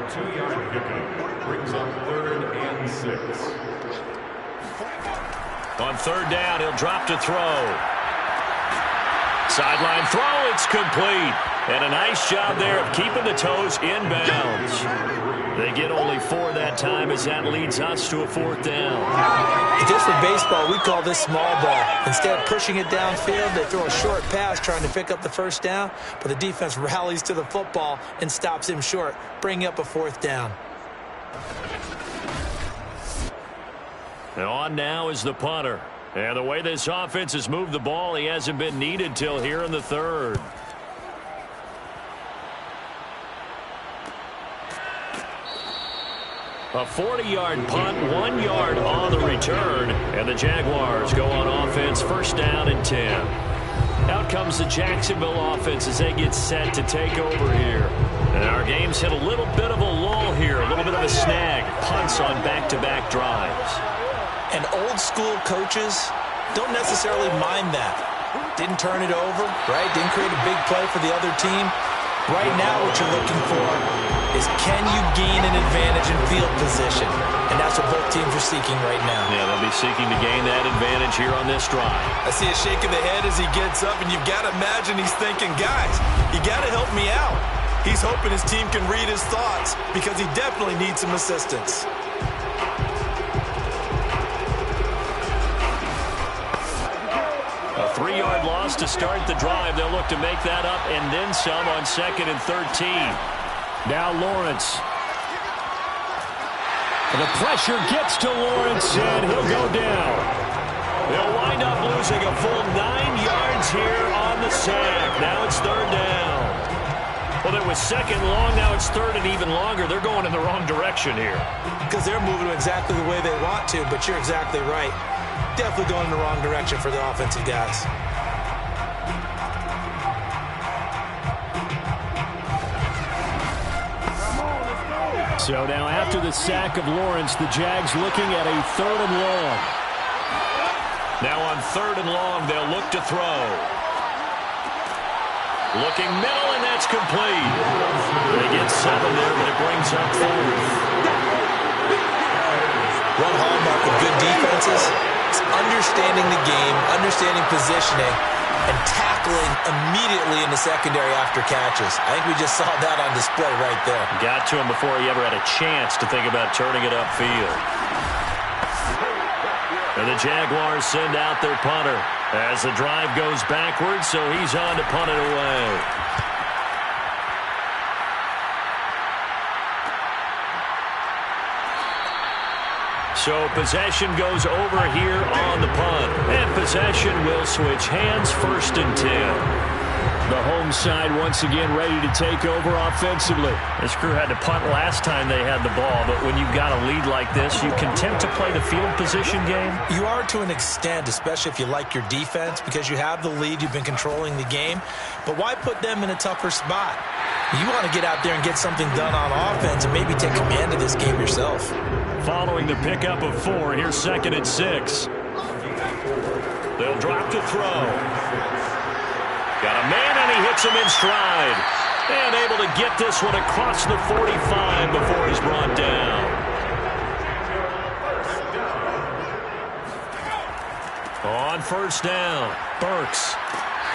2-yard pickup brings up 3rd and 6. On 3rd down, he'll drop to throw. Sideline throw, it's complete. And a nice job there of keeping the toes inbounds. They get only 4 that time as that leads us to a 4th down. Just for baseball, we call this small ball. Instead of pushing it downfield, they throw a short pass trying to pick up the first down, but the defense rallies to the football and stops him short, bringing up a 4th down. And on now is the punter. And the way this offense has moved the ball, he hasn't been needed till here in the 3rd. A 40-yard punt, 1 yard on the return, and the Jaguars go on offense, first down and 10. Out comes the Jacksonville offense as they get set to take over here. And our game's hit a little bit of a lull here, a little bit of a snag. Punts on back-to-back drives. And old-school coaches don't necessarily mind that. Didn't turn it over, right? Didn't create a big play for the other team. Right now what you're looking for is can you gain an advantage in field position? And that's what both teams are seeking right now. Yeah, they'll be seeking to gain that advantage here on this drive. I see a shake of the head as he gets up, and you've got to imagine he's thinking, guys, you got to help me out. He's hoping his team can read his thoughts because he definitely needs some assistance. A 3-yard loss to start the drive. They'll look to make that up and then some on 2nd and 13. Now Lawrence. The pressure gets to Lawrence, and he'll go down. They'll wind up losing a full 9 yards here on the sack. Now it's 3rd down. Well, it was 2nd long. Now it's 3rd and even longer. They're going in the wrong direction here. Because they're moving exactly the way they want to, but you're exactly right. Definitely going in the wrong direction for the offensive guys. So now after the sack of Lawrence, the Jags looking at a 3rd and long. Now on 3rd and long, they'll look to throw. Looking middle, and that's complete. They get 7 there, but it brings up 4th. One hallmark of good defenses is understanding the game, understanding positioning, and tackling immediately in the secondary after catches. I think we just saw that on display right there. Got to him before he ever had a chance to think about turning it upfield. And the Jaguars send out their punter as the drive goes backwards, so he's on to punt it away. So possession goes over here on the punt. And possession will switch hands, 1st and 10. The home side once again ready to take over offensively. This crew had to punt last time they had the ball, but when you've got a lead like this, you content to play the field position game? You are to an extent, especially if you like your defense, because you have the lead, you've been controlling the game. But why put them in a tougher spot? You want to get out there and get something done on offense and maybe take command of this game yourself. Following the pickup of 4, here's 2nd and 6. They'll drop to throw. Got a man, and he hits him in stride. And able to get this one across the 45 before he's brought down. On 1st down, Burks.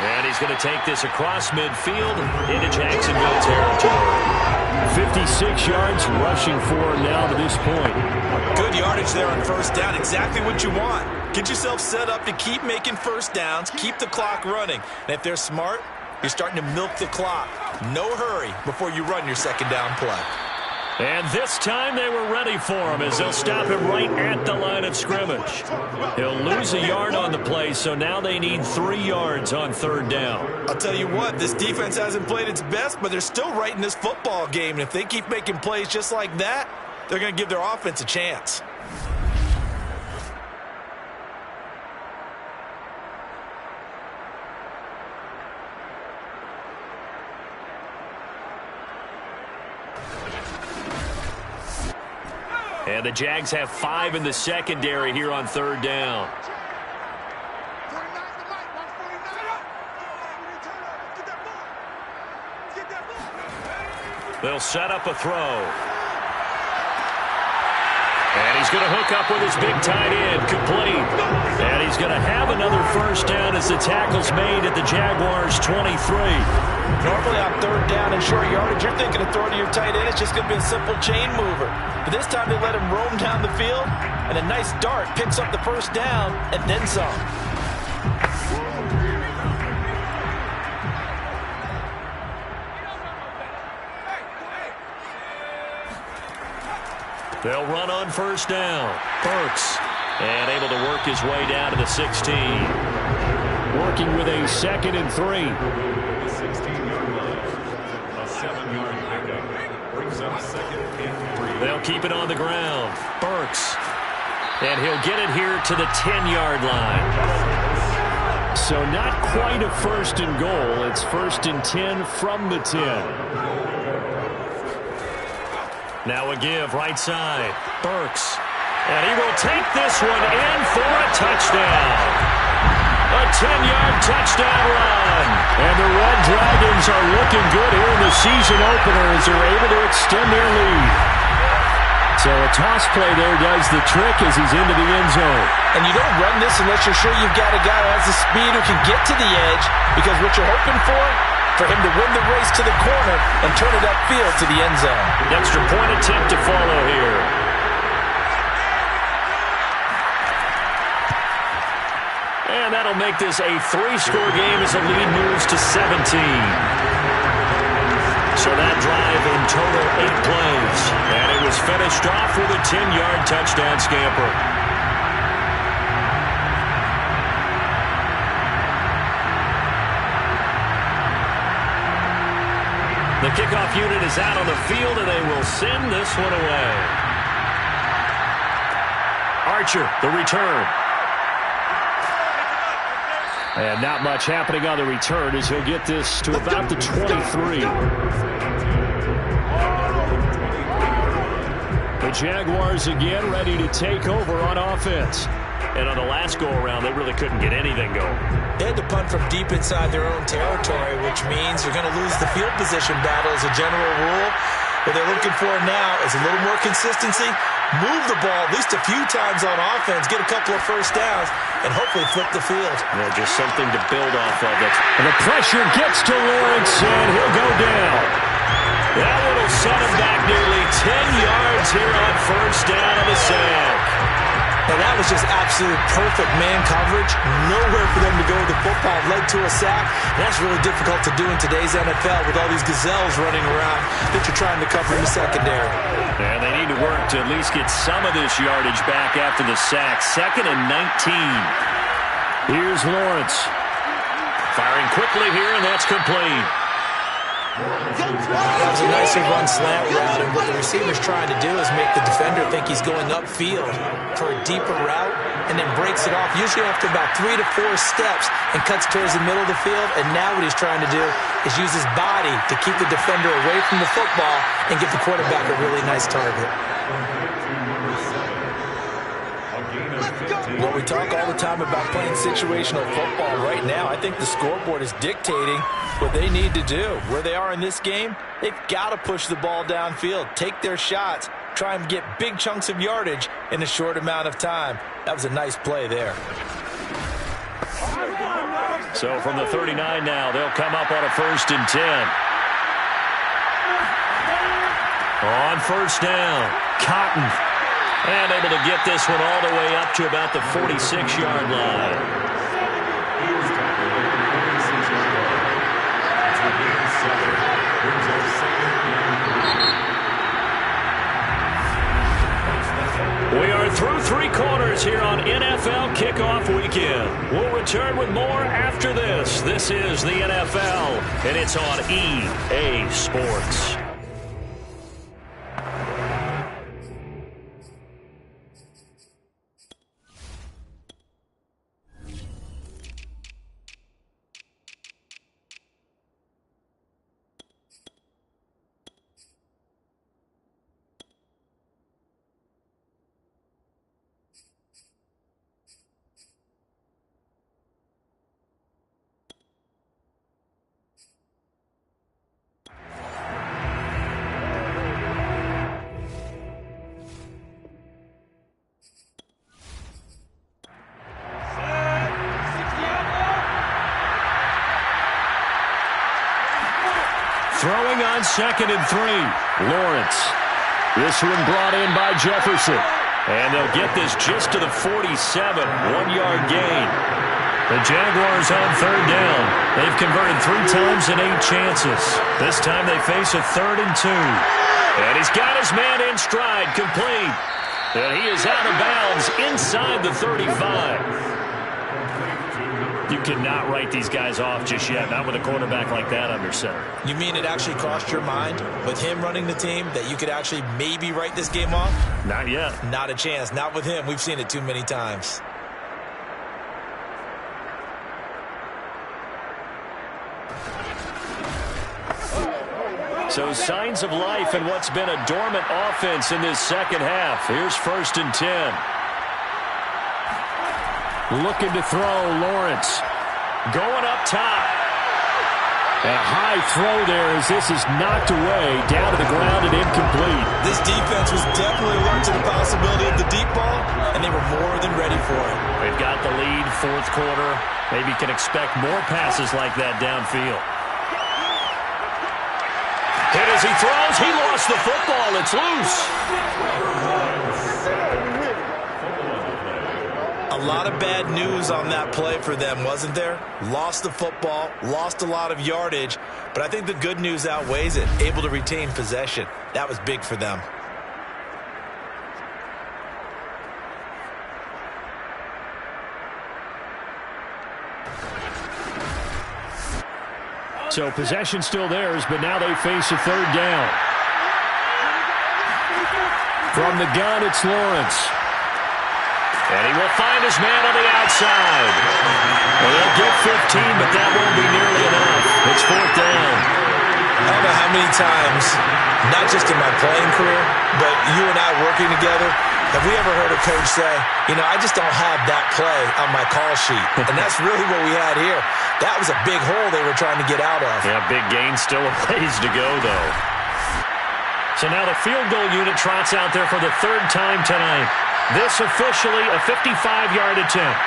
And he's going to take this across midfield into Jacksonville territory. 56 yards rushing for him now to this point. Good yardage there on 1st down. Exactly what you want. Get yourself set up to keep making 1st downs, keep the clock running. And if they're smart, you're starting to milk the clock. No hurry before you run your 2nd down play. And this time they were ready for him as they'll stop him right at the line of scrimmage. He'll lose a yard on the play, so now they need 3 yards on 3rd down. I'll tell you what, this defense hasn't played its best, but they're still right in this football game. And if they keep making plays just like that, they're going to give their offense a chance. And the Jags have 5 in the secondary here on 3rd down. They'll set up a throw. And he's going to hook up with his big tight end, complete. And he's going to have another 1st down as the tackle's made at the Jaguars' 23. Normally on 3rd down and short yardage, you're thinking of throwing to your tight end. It's just going to be a simple chain mover. But this time they let him roam down the field, and a nice dart picks up the 1st down and then some. They'll run on 1st down. Burks. And able to work his way down to the 16. Working with a 2nd and 3. The 16-yard line. A 7-yard pickup. Brings up 2nd and 3. They'll keep it on the ground. Burks. And he'll get it here to the 10-yard line. So not quite a 1st and goal. It's 1st and 10 from the 10. Now a give right side. Burks. And he will take this one in for a touchdown. A 10-yard touchdown run. And the Red Dragons are looking good here in the season opener as they're able to extend their lead. So a toss play there does the trick as he's into the end zone. And you don't run this unless you're sure you've got a guy who has the speed who can get to the edge, because what you're hoping for him to win the race to the corner and turn it upfield to the end zone. Extra point attempt to follow here. And that'll make this a 3-score game as the lead moves to 17. So that drive in total 8 plays. And it was finished off with a 10-yard touchdown scamper. The kickoff unit is out on the field, and they will send this one away. Archer, the return. And not much happening on the return as he'll get this to about the 23. The Jaguars again ready to take over on offense. And on the last go-around, they really couldn't get anything going. They had to punt from deep inside their own territory, which means you're going to lose the field position battle as a general rule. What they're looking for now is a little more consistency, move the ball at least a few times on offense, get a couple of first downs, and hopefully flip the field. Yeah, just something to build off of. And the pressure gets to Lawrence, and he'll go down. That one will set him back nearly 10 yards here on first down on the sack. And that was just absolute perfect man coverage. Nowhere for them to go with the football. Led to a sack. And that's really difficult to do in today's NFL with all these gazelles running around that you're trying to cover in the secondary. And they need to work to at least get some of this yardage back after the sack. 2nd and 19. Here's Lawrence. Firing quickly here, and that's complete. That was a nicer run slant route, and what the receiver's trying to do is make the defender think he's going upfield for a deeper route, and then breaks it off, usually after about 3 to 4 steps, and cuts towards the middle of the field. And now what he's trying to do is use his body to keep the defender away from the football and give the quarterback a really nice target. Well, we talk all the time about playing situational football. Right now, I think the scoreboard is dictating what they need to do. Where they are in this game, they've got to push the ball downfield, take their shots, try and get big chunks of yardage in a short amount of time. That was a nice play there. So from the 39 now, they'll come up on a 1st and 10. On first down, Cotton. And able to get this one all the way up to about the 46-yard line. We are through 3 quarters here on NFL Kickoff Weekend. We'll return with more after this. This is the NFL, and it's on EA Sports. Throwing on 2nd and 3. Lawrence. This one brought in by Jefferson. And they'll get this just to the 47. 1-yard gain. The Jaguars on 3rd down. They've converted 3 times in 8 chances. This time they face a 3rd and 2. And he's got his man in stride, complete. And he is out of bounds inside the 35. You cannot write these guys off just yet, not with a quarterback like that under center. You mean it actually crossed your mind with him running the team that you could actually maybe write this game off? Not yet. Not a chance. Not with him. We've seen it too many times. So signs of life in what's been a dormant offense in this second half. Here's 1st and 10. Looking to throw, Lawrence. Going up top. A high throw there as this is knocked away, down to the ground and incomplete. This defense was definitely alert to the possibility of the deep ball, and they were more than ready for it. They've got the lead, 4th quarter. Maybe can expect more passes like that downfield. Hit as he throws. He lost the football. It's loose. A lot of bad news on that play for them, wasn't there? Lost the football, lost a lot of yardage, but I think the good news outweighs it. Able to retain possession. That was big for them. So possession still theirs, but now they face a 3rd down. From the gun, it's Lawrence. And he will find his man on the outside. Well, they'll get 15, but that won't be nearly enough. It's 4th down. I don't know how many times, not just in my playing career, but you and I working together, have we ever heard a coach say, I just don't have that play on my call sheet. And that's really what we had here. That was a big hole they were trying to get out of. Yeah, big gain, still a ways to go, though. So now the field goal unit trots out there for the third time tonight. This officially a 55-yard attempt.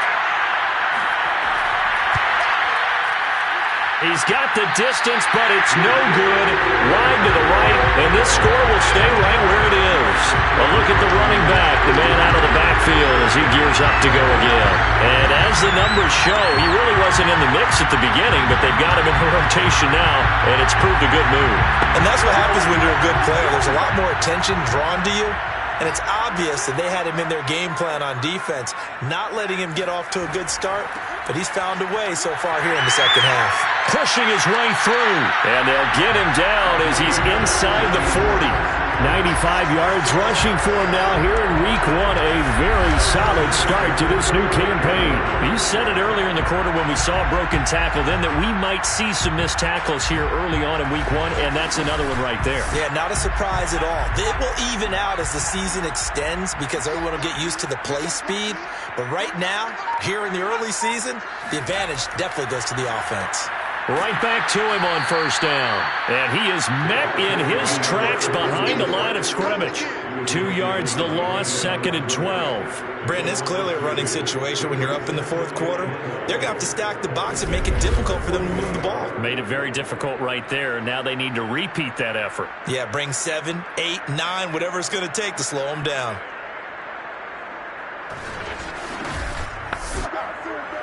He's got the distance, but it's no good. Wide to the right, and this score will stay right where it is. A look at the running back, the man out of the backfield as he gears up to go again. And as the numbers show, he really wasn't in the mix at the beginning, but they've got him in rotation now, and it's proved a good move. And that's what happens when you're a good player. There's a lot more attention drawn to you. And it's obvious that they had him in their game plan on defense, not letting him get off to a good start, but he's found a way so far here in the second half. Pushing his way through, and they'll get him down as he's inside the 40. 95 yards rushing for him now here in week one. A very solid start to this new campaign. You said it earlier in the quarter when we saw a broken tackle then that we might see some missed tackles here early on in week one, and that's another one right there. Yeah, not a surprise at all. It will even out as the season extends because everyone will get used to the play speed. But right now, here in the early season, the advantage definitely goes to the offense. Right back to him on first down. And he is met in his tracks behind the line of scrimmage. 2 yards the loss, 2nd and 12. Brandon, it's clearly a running situation when you're up in the fourth quarter. They're going to have to stack the box and make it difficult for them to move the ball. Made it very difficult right there. Now they need to repeat that effort. Yeah, bring 7, 8, 9, whatever it's going to take to slow them down.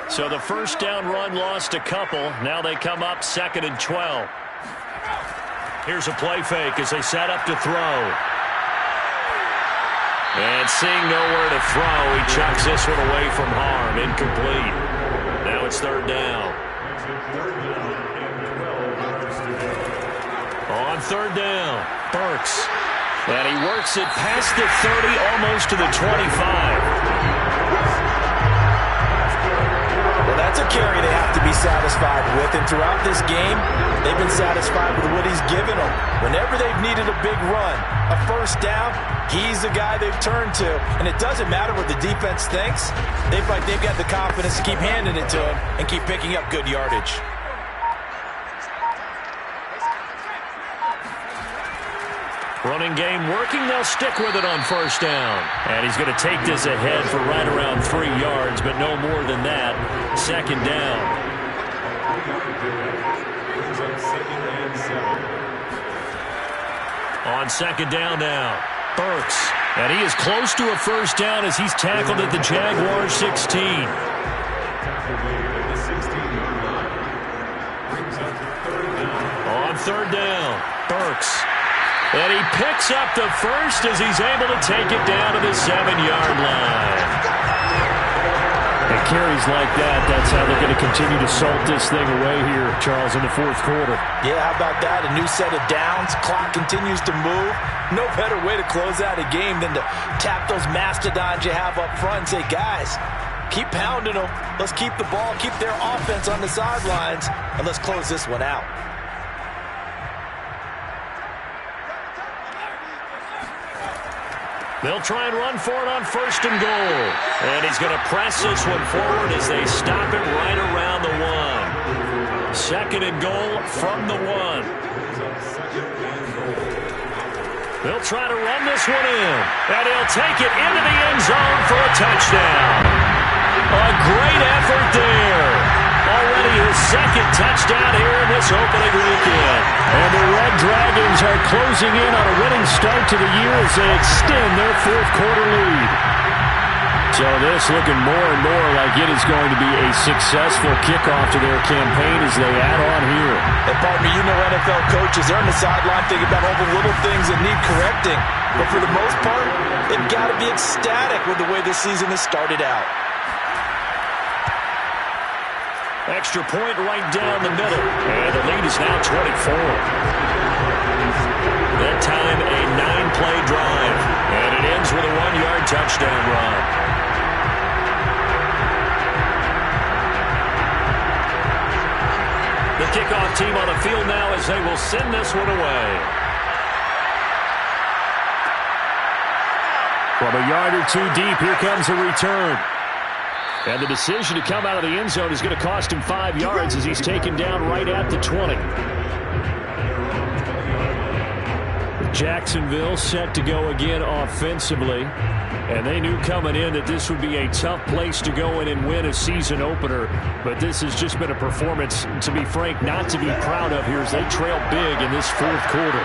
So the first down run lost a couple. Now they come up 2nd and 12. Here's a play fake as they set up to throw. And seeing nowhere to throw, he chucks this one away from harm. Incomplete. Now it's 3rd down. On 3rd down, Burks. And he works it past the 30, almost to the 25. Well, that's a carry they have to be satisfied with. And throughout this game, they've been satisfied with what he's given them. Whenever they've needed a big run, a first down, he's the guy they've turned to. And it doesn't matter what the defense thinks. They've got the confidence to keep handing it to him and keep picking up good yardage. Running game working. They'll stick with it on first down. And he's going to take this ahead for right around 3 yards, but no more than that. 2nd down. On 2nd down now, Burks. And he is close to a first down as he's tackled at the Jaguars 16. On 3rd down, Burks. And he picks up the first as he's able to take it down to the 7-yard line. And carries like that, that's how they're going to continue to salt this thing away here, Charles, in the fourth quarter. Yeah, how about that? A new set of downs. Clock continues to move. No better way to close out a game than to tap those mastodons you have up front and say, guys, keep pounding them. Let's keep the ball, keep their offense on the sidelines, and let's close this one out. They'll try and run for it on 1st and goal. And he's going to press this one forward as they stop it right around the 1. 2nd and goal from the 1. They'll try to run this one in. And he'll take it into the end zone for a touchdown. A great effort there. Already his 2nd touchdown here in this opening weekend. And the Red Dragons are closing in on a winning start to the year as they extend their fourth quarter lead. So this looking more and more like it is going to be a successful kickoff to their campaign as they add on here. And pardon me, you know NFL coaches, they're on the sideline thinking about all the little things that need correcting. But for the most part, they've got to be ecstatic with the way this season has started out. Extra point right down the middle. And the lead is now 24. That time a 9-play drive. And it ends with a 1-yard touchdown run. The kickoff team on the field now as they will send this one away. From a yard or two deep, here comes a return. And the decision to come out of the end zone is going to cost him 5 yards as he's taken down right at the 20. Jacksonville set to go again offensively. And they knew coming in that this would be a tough place to go in and win a season opener. But this has just been a performance, to be frank, not to be proud of here as they trail big in this fourth quarter.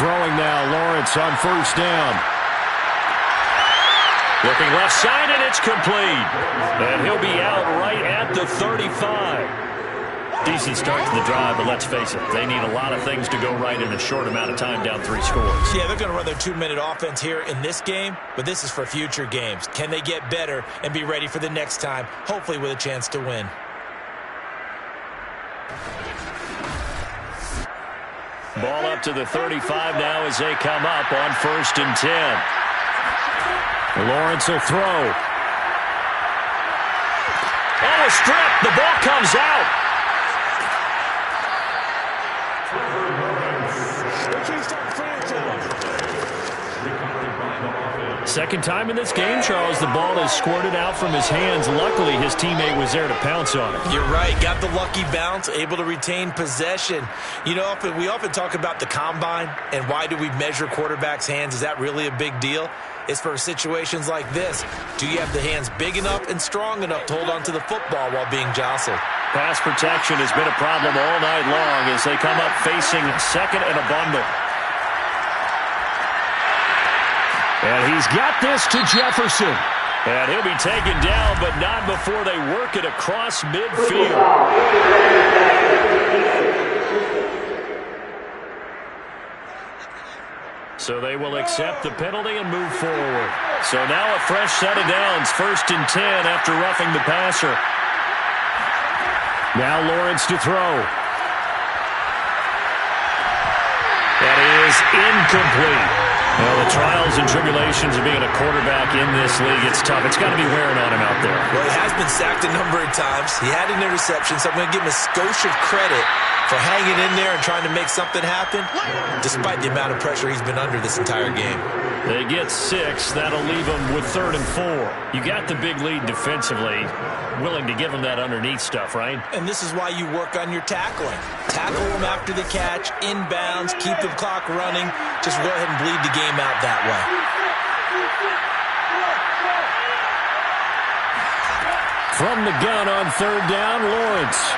Throwing now, Lawrence on first down. Looking left side, and it's complete. And he'll be out right at the 35. Decent start to the drive, but let's face it, they need a lot of things to go right in a short amount of time, down 3 scores. Yeah, they're going to run their 2-minute offense here in this game, but this is for future games. Can they get better and be ready for the next time, hopefully with a chance to win? Ball up to the 35 now as they come up on 1st and 10. Lawrence will throw. Oh, a strip. The ball comes out. Second time in this game, Charles, the ball is squirted out from his hands. Luckily, his teammate was there to pounce on it. You're right. Got the lucky bounce, able to retain possession. You know, we often talk about the combine and why do we measure quarterbacks' hands. Is that really a big deal? It's for situations like this. Do you have the hands big enough and strong enough to hold on to the football while being jostled? Pass protection has been a problem all night long as they come up facing second and a bundle. And he's got this to Jefferson. And he'll be taken down, but not before they work it across midfield. So they will accept the penalty and move forward. So now a fresh set of downs, 1st and 10 after roughing the passer. Now Lawrence to throw. That is incomplete. Well, the trials and tribulations of being a quarterback in this league, it's tough. It's got to be wearing on him out there. Well, he has been sacked a number of times. He had an interception, so I'm going to give him a skosh of credit for hanging in there and trying to make something happen, despite the amount of pressure he's been under this entire game. They get 6. That'll leave them with 3rd and 4. You got the big lead defensively. Willing to give them that underneath stuff, right? And this is why you work on your tackling. Tackle them after the catch, inbounds, keep the clock running. Just go ahead and bleed the game out that way. From the gun on 3rd down, Lawrence.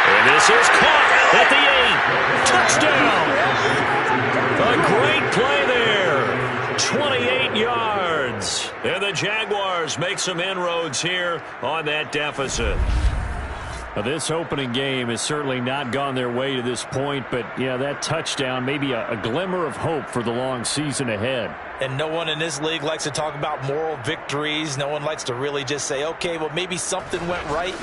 And this is caught at the 8. Touchdown! A great play there. 28 yards. And the Jaguars make some inroads here on that deficit. Now, this opening game has certainly not gone their way to this point, but, yeah, that touchdown, maybe a glimmer of hope for the long season ahead. And no one in this league likes to talk about moral victories. No one likes to really just say, okay, well, maybe something went right.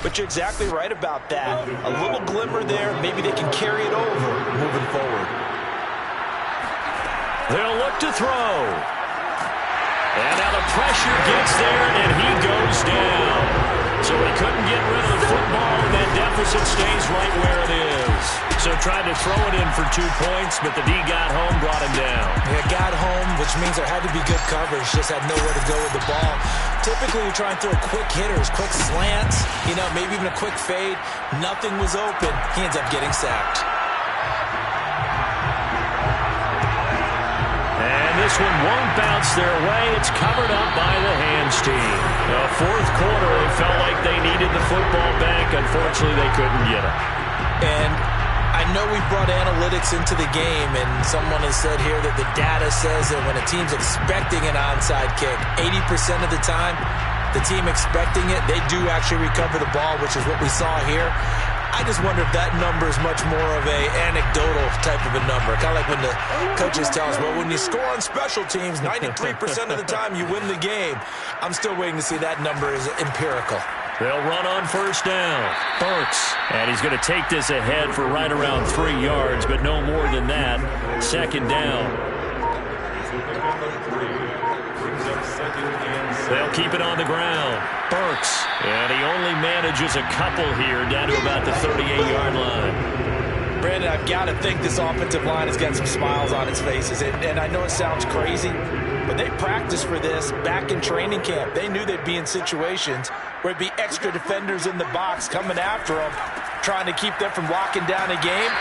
But you're exactly right about that. A little glimmer there. Maybe they can carry it over moving forward. They'll look to throw. And now the pressure gets there, and he goes down. So he couldn't get rid of the football, and that deficit stays right where it is. So tried to throw it in for 2 points, but the D got home, brought him down. Yeah, got home, which means there had to be good coverage. Just had nowhere to go with the ball. Typically, we try and throw quick hitters, quick slants, you know, maybe even a quick fade. Nothing was open. He ends up getting sacked. This one won't bounce their way. It's covered up by the hands team. The fourth quarter, they felt like they needed the football back. Unfortunately, they couldn't get it. And I know we brought analytics into the game, and someone has said here that the data says that when a team's expecting an onside kick, 80% of the time, the team expecting it, they do actually recover the ball, which is what we saw here. I just wonder if that number is much more of a anecdotal type of a number. Kind of like when the coaches tell us, well, when you score on special teams, 93% of the time you win the game. I'm still waiting to see that number is empirical. They'll run on 1st down. Burks. And he's going to take this ahead for right around 3 yards, but no more than that. 2nd down. Brings up second and 7. They'll keep it on the ground. Burks. And he only manages a couple here down to about the 38-yard line. Brandon, I've got to think this offensive line has got some smiles on its faces. And I know it sounds crazy, but they practiced for this back in training camp. They knew they'd be in situations where it'd be extra defenders in the box coming after them, trying to keep them from locking down a game.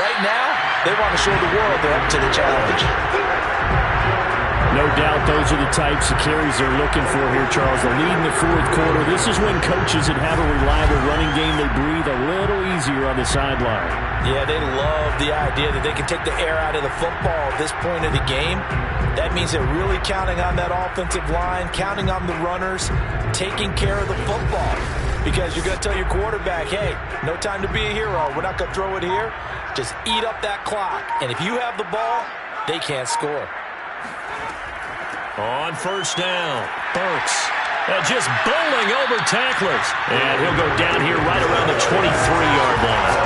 Right now, they want to show the world they're up to the challenge. No doubt those are the types of carries they're looking for here, Charles. The lead in the fourth quarter. This is when coaches that have a reliable running game, they breathe a little easier on the sideline. Yeah, they love the idea that they can take the air out of the football at this point of the game. That means they're really counting on that offensive line, counting on the runners, taking care of the football. Because you're going to tell your quarterback, hey, no time to be a hero. We're not going to throw it here. Just eat up that clock. And if you have the ball, they can't score. On first down, Burks just bowling over tacklers. And he'll go down here right around the 23-yard line.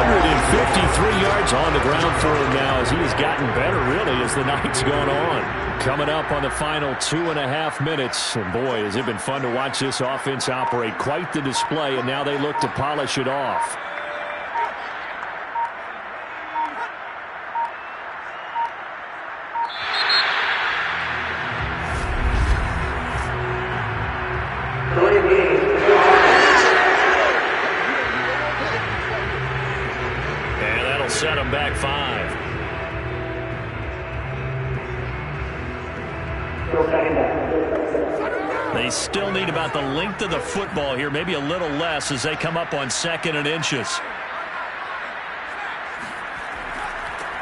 153 yards on the ground for him now as he has gotten better, really, as the night's gone on. Coming up on the final 2.5 minutes. And, boy, has it been fun to watch this offense operate. Quite the display, and now they look to polish it off. Set them back 5. They still need about the length of the football here, maybe a little less as they come up on 2nd and inches.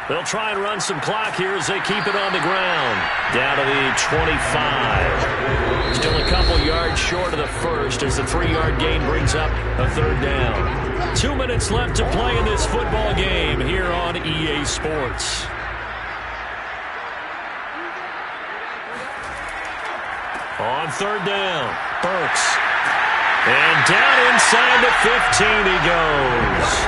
They'll try and run some clock here as they keep it on the ground. Down to the 25. Still a couple yards short of the first as the 3-yard gain brings up a 3rd down. 2 minutes left to play in this football game here on EA Sports. On 3rd down, Burks. And down inside the 15 he goes.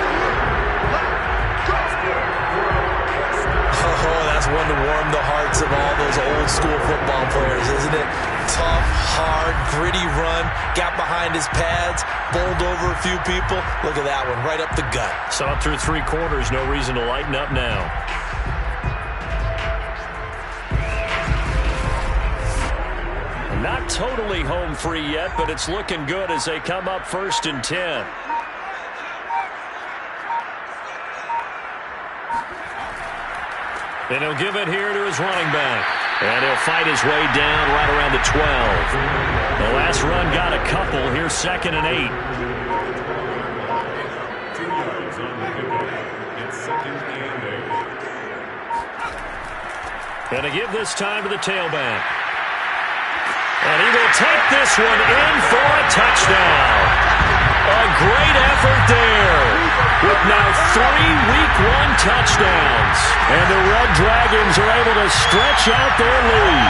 Oh, that's one to warm the hearts of all those old school football players, isn't it? Tough, hard, gritty run, got behind his pads, bowled over a few people. Look at that one, right up the gut. Saw it through 3 quarters, no reason to lighten up now. Not totally home free yet, but it's looking good as they come up 1st and 10. And he'll give it here to his running back. And he'll fight his way down right around the 12. The last run got a couple. Here's 2nd and 8. 2 yards on the pickup. It's 2nd and 8. And to give this time to the tailback. And he will take this one in for a touchdown. A great effort there. With now 3 Week 1 touchdowns. And the Red Dragons are able to stretch out their lead.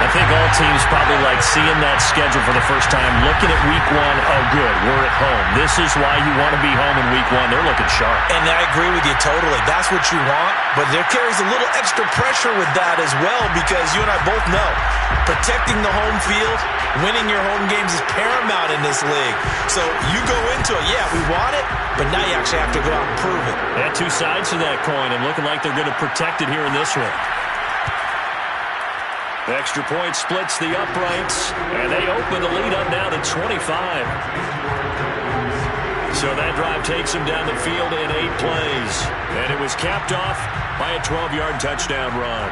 I think all teams probably like seeing that schedule for the first time, looking at Week 1, oh good, we're at home. This is why you want to be home in Week 1. They're looking sharp. And I agree with you totally. That's what you want, but there carries a little extra pressure with that as well because you and I both know protecting the home field, winning your home games is paramount in this league. So you go into it, yeah, we want it, but now you actually have to go out and prove it. Yeah, 2 sides to that coin, and looking like they're going to protect it here in this one. Extra point splits the uprights, and they open the lead up now to 25. So that drive takes them down the field in 8 plays. And it was capped off by a 12-yard touchdown run.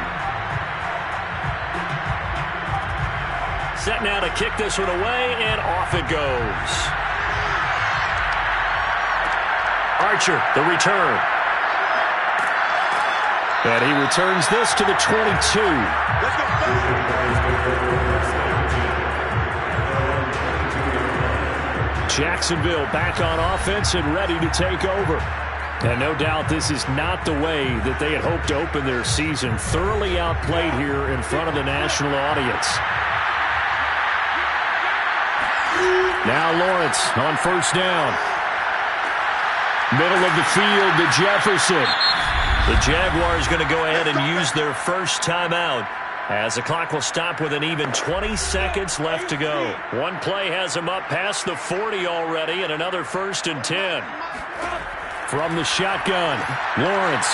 Set now to kick this one away, and off it goes. Archer, the return. And he returns this to the 22. Jacksonville back on offense and ready to take over. And no doubt this is not the way that they had hoped to open their season. Thoroughly outplayed here in front of the national audience. Now Lawrence on 1st down. Middle of the field to Jefferson. The Jaguars going to go ahead and use their first timeout As the clock will stop with an even 20 seconds left to go. One play has him up past the 40 already, and another 1st and 10. From the shotgun, Lawrence.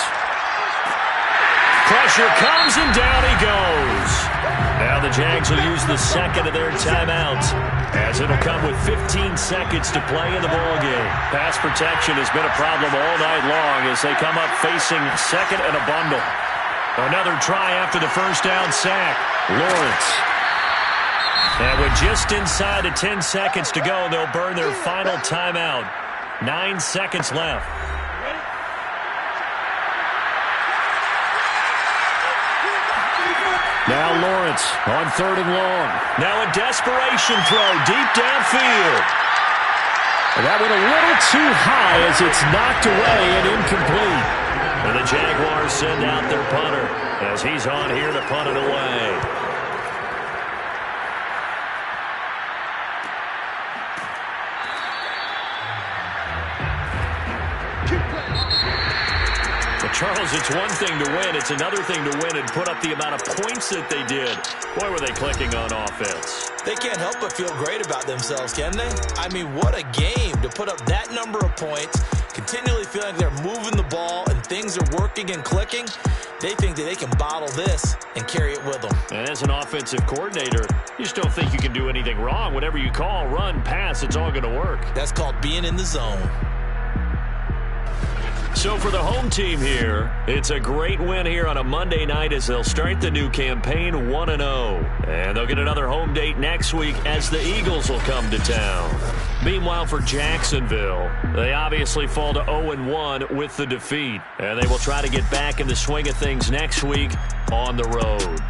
Pressure comes, and down he goes. Now the Jags will use the second of their timeouts, as it'll come with 15 seconds to play in the ballgame. Pass protection has been a problem all night long as they come up facing second and a bundle. Another try after the first down sack. Lawrence. And with just inside of 10 seconds to go, they'll burn their final timeout. 9 seconds left. Now Lawrence on 3rd and long. Now a desperation throw deep downfield. And that went a little too high as it's knocked away and incomplete. And the Jaguars send out their punter as he's on here to punt it away. Charles, it's one thing to win. It's another thing to win and put up the amount of points that they did. Boy, were they clicking on offense. They can't help but feel great about themselves, can they? I mean, what a game to put up that number of points, continually feeling like they're moving the ball and things are working and clicking. They think that they can bottle this and carry it with them. And as an offensive coordinator, you just don't think you can do anything wrong. Whatever you call, run, pass, it's all going to work. That's called being in the zone. So for the home team here, it's a great win here on a Monday night as they'll start the new campaign 1-0. And they'll get another home date next week as the Eagles will come to town. Meanwhile, for Jacksonville, they obviously fall to 0-1 with the defeat. And they will try to get back in the swing of things next week on the road.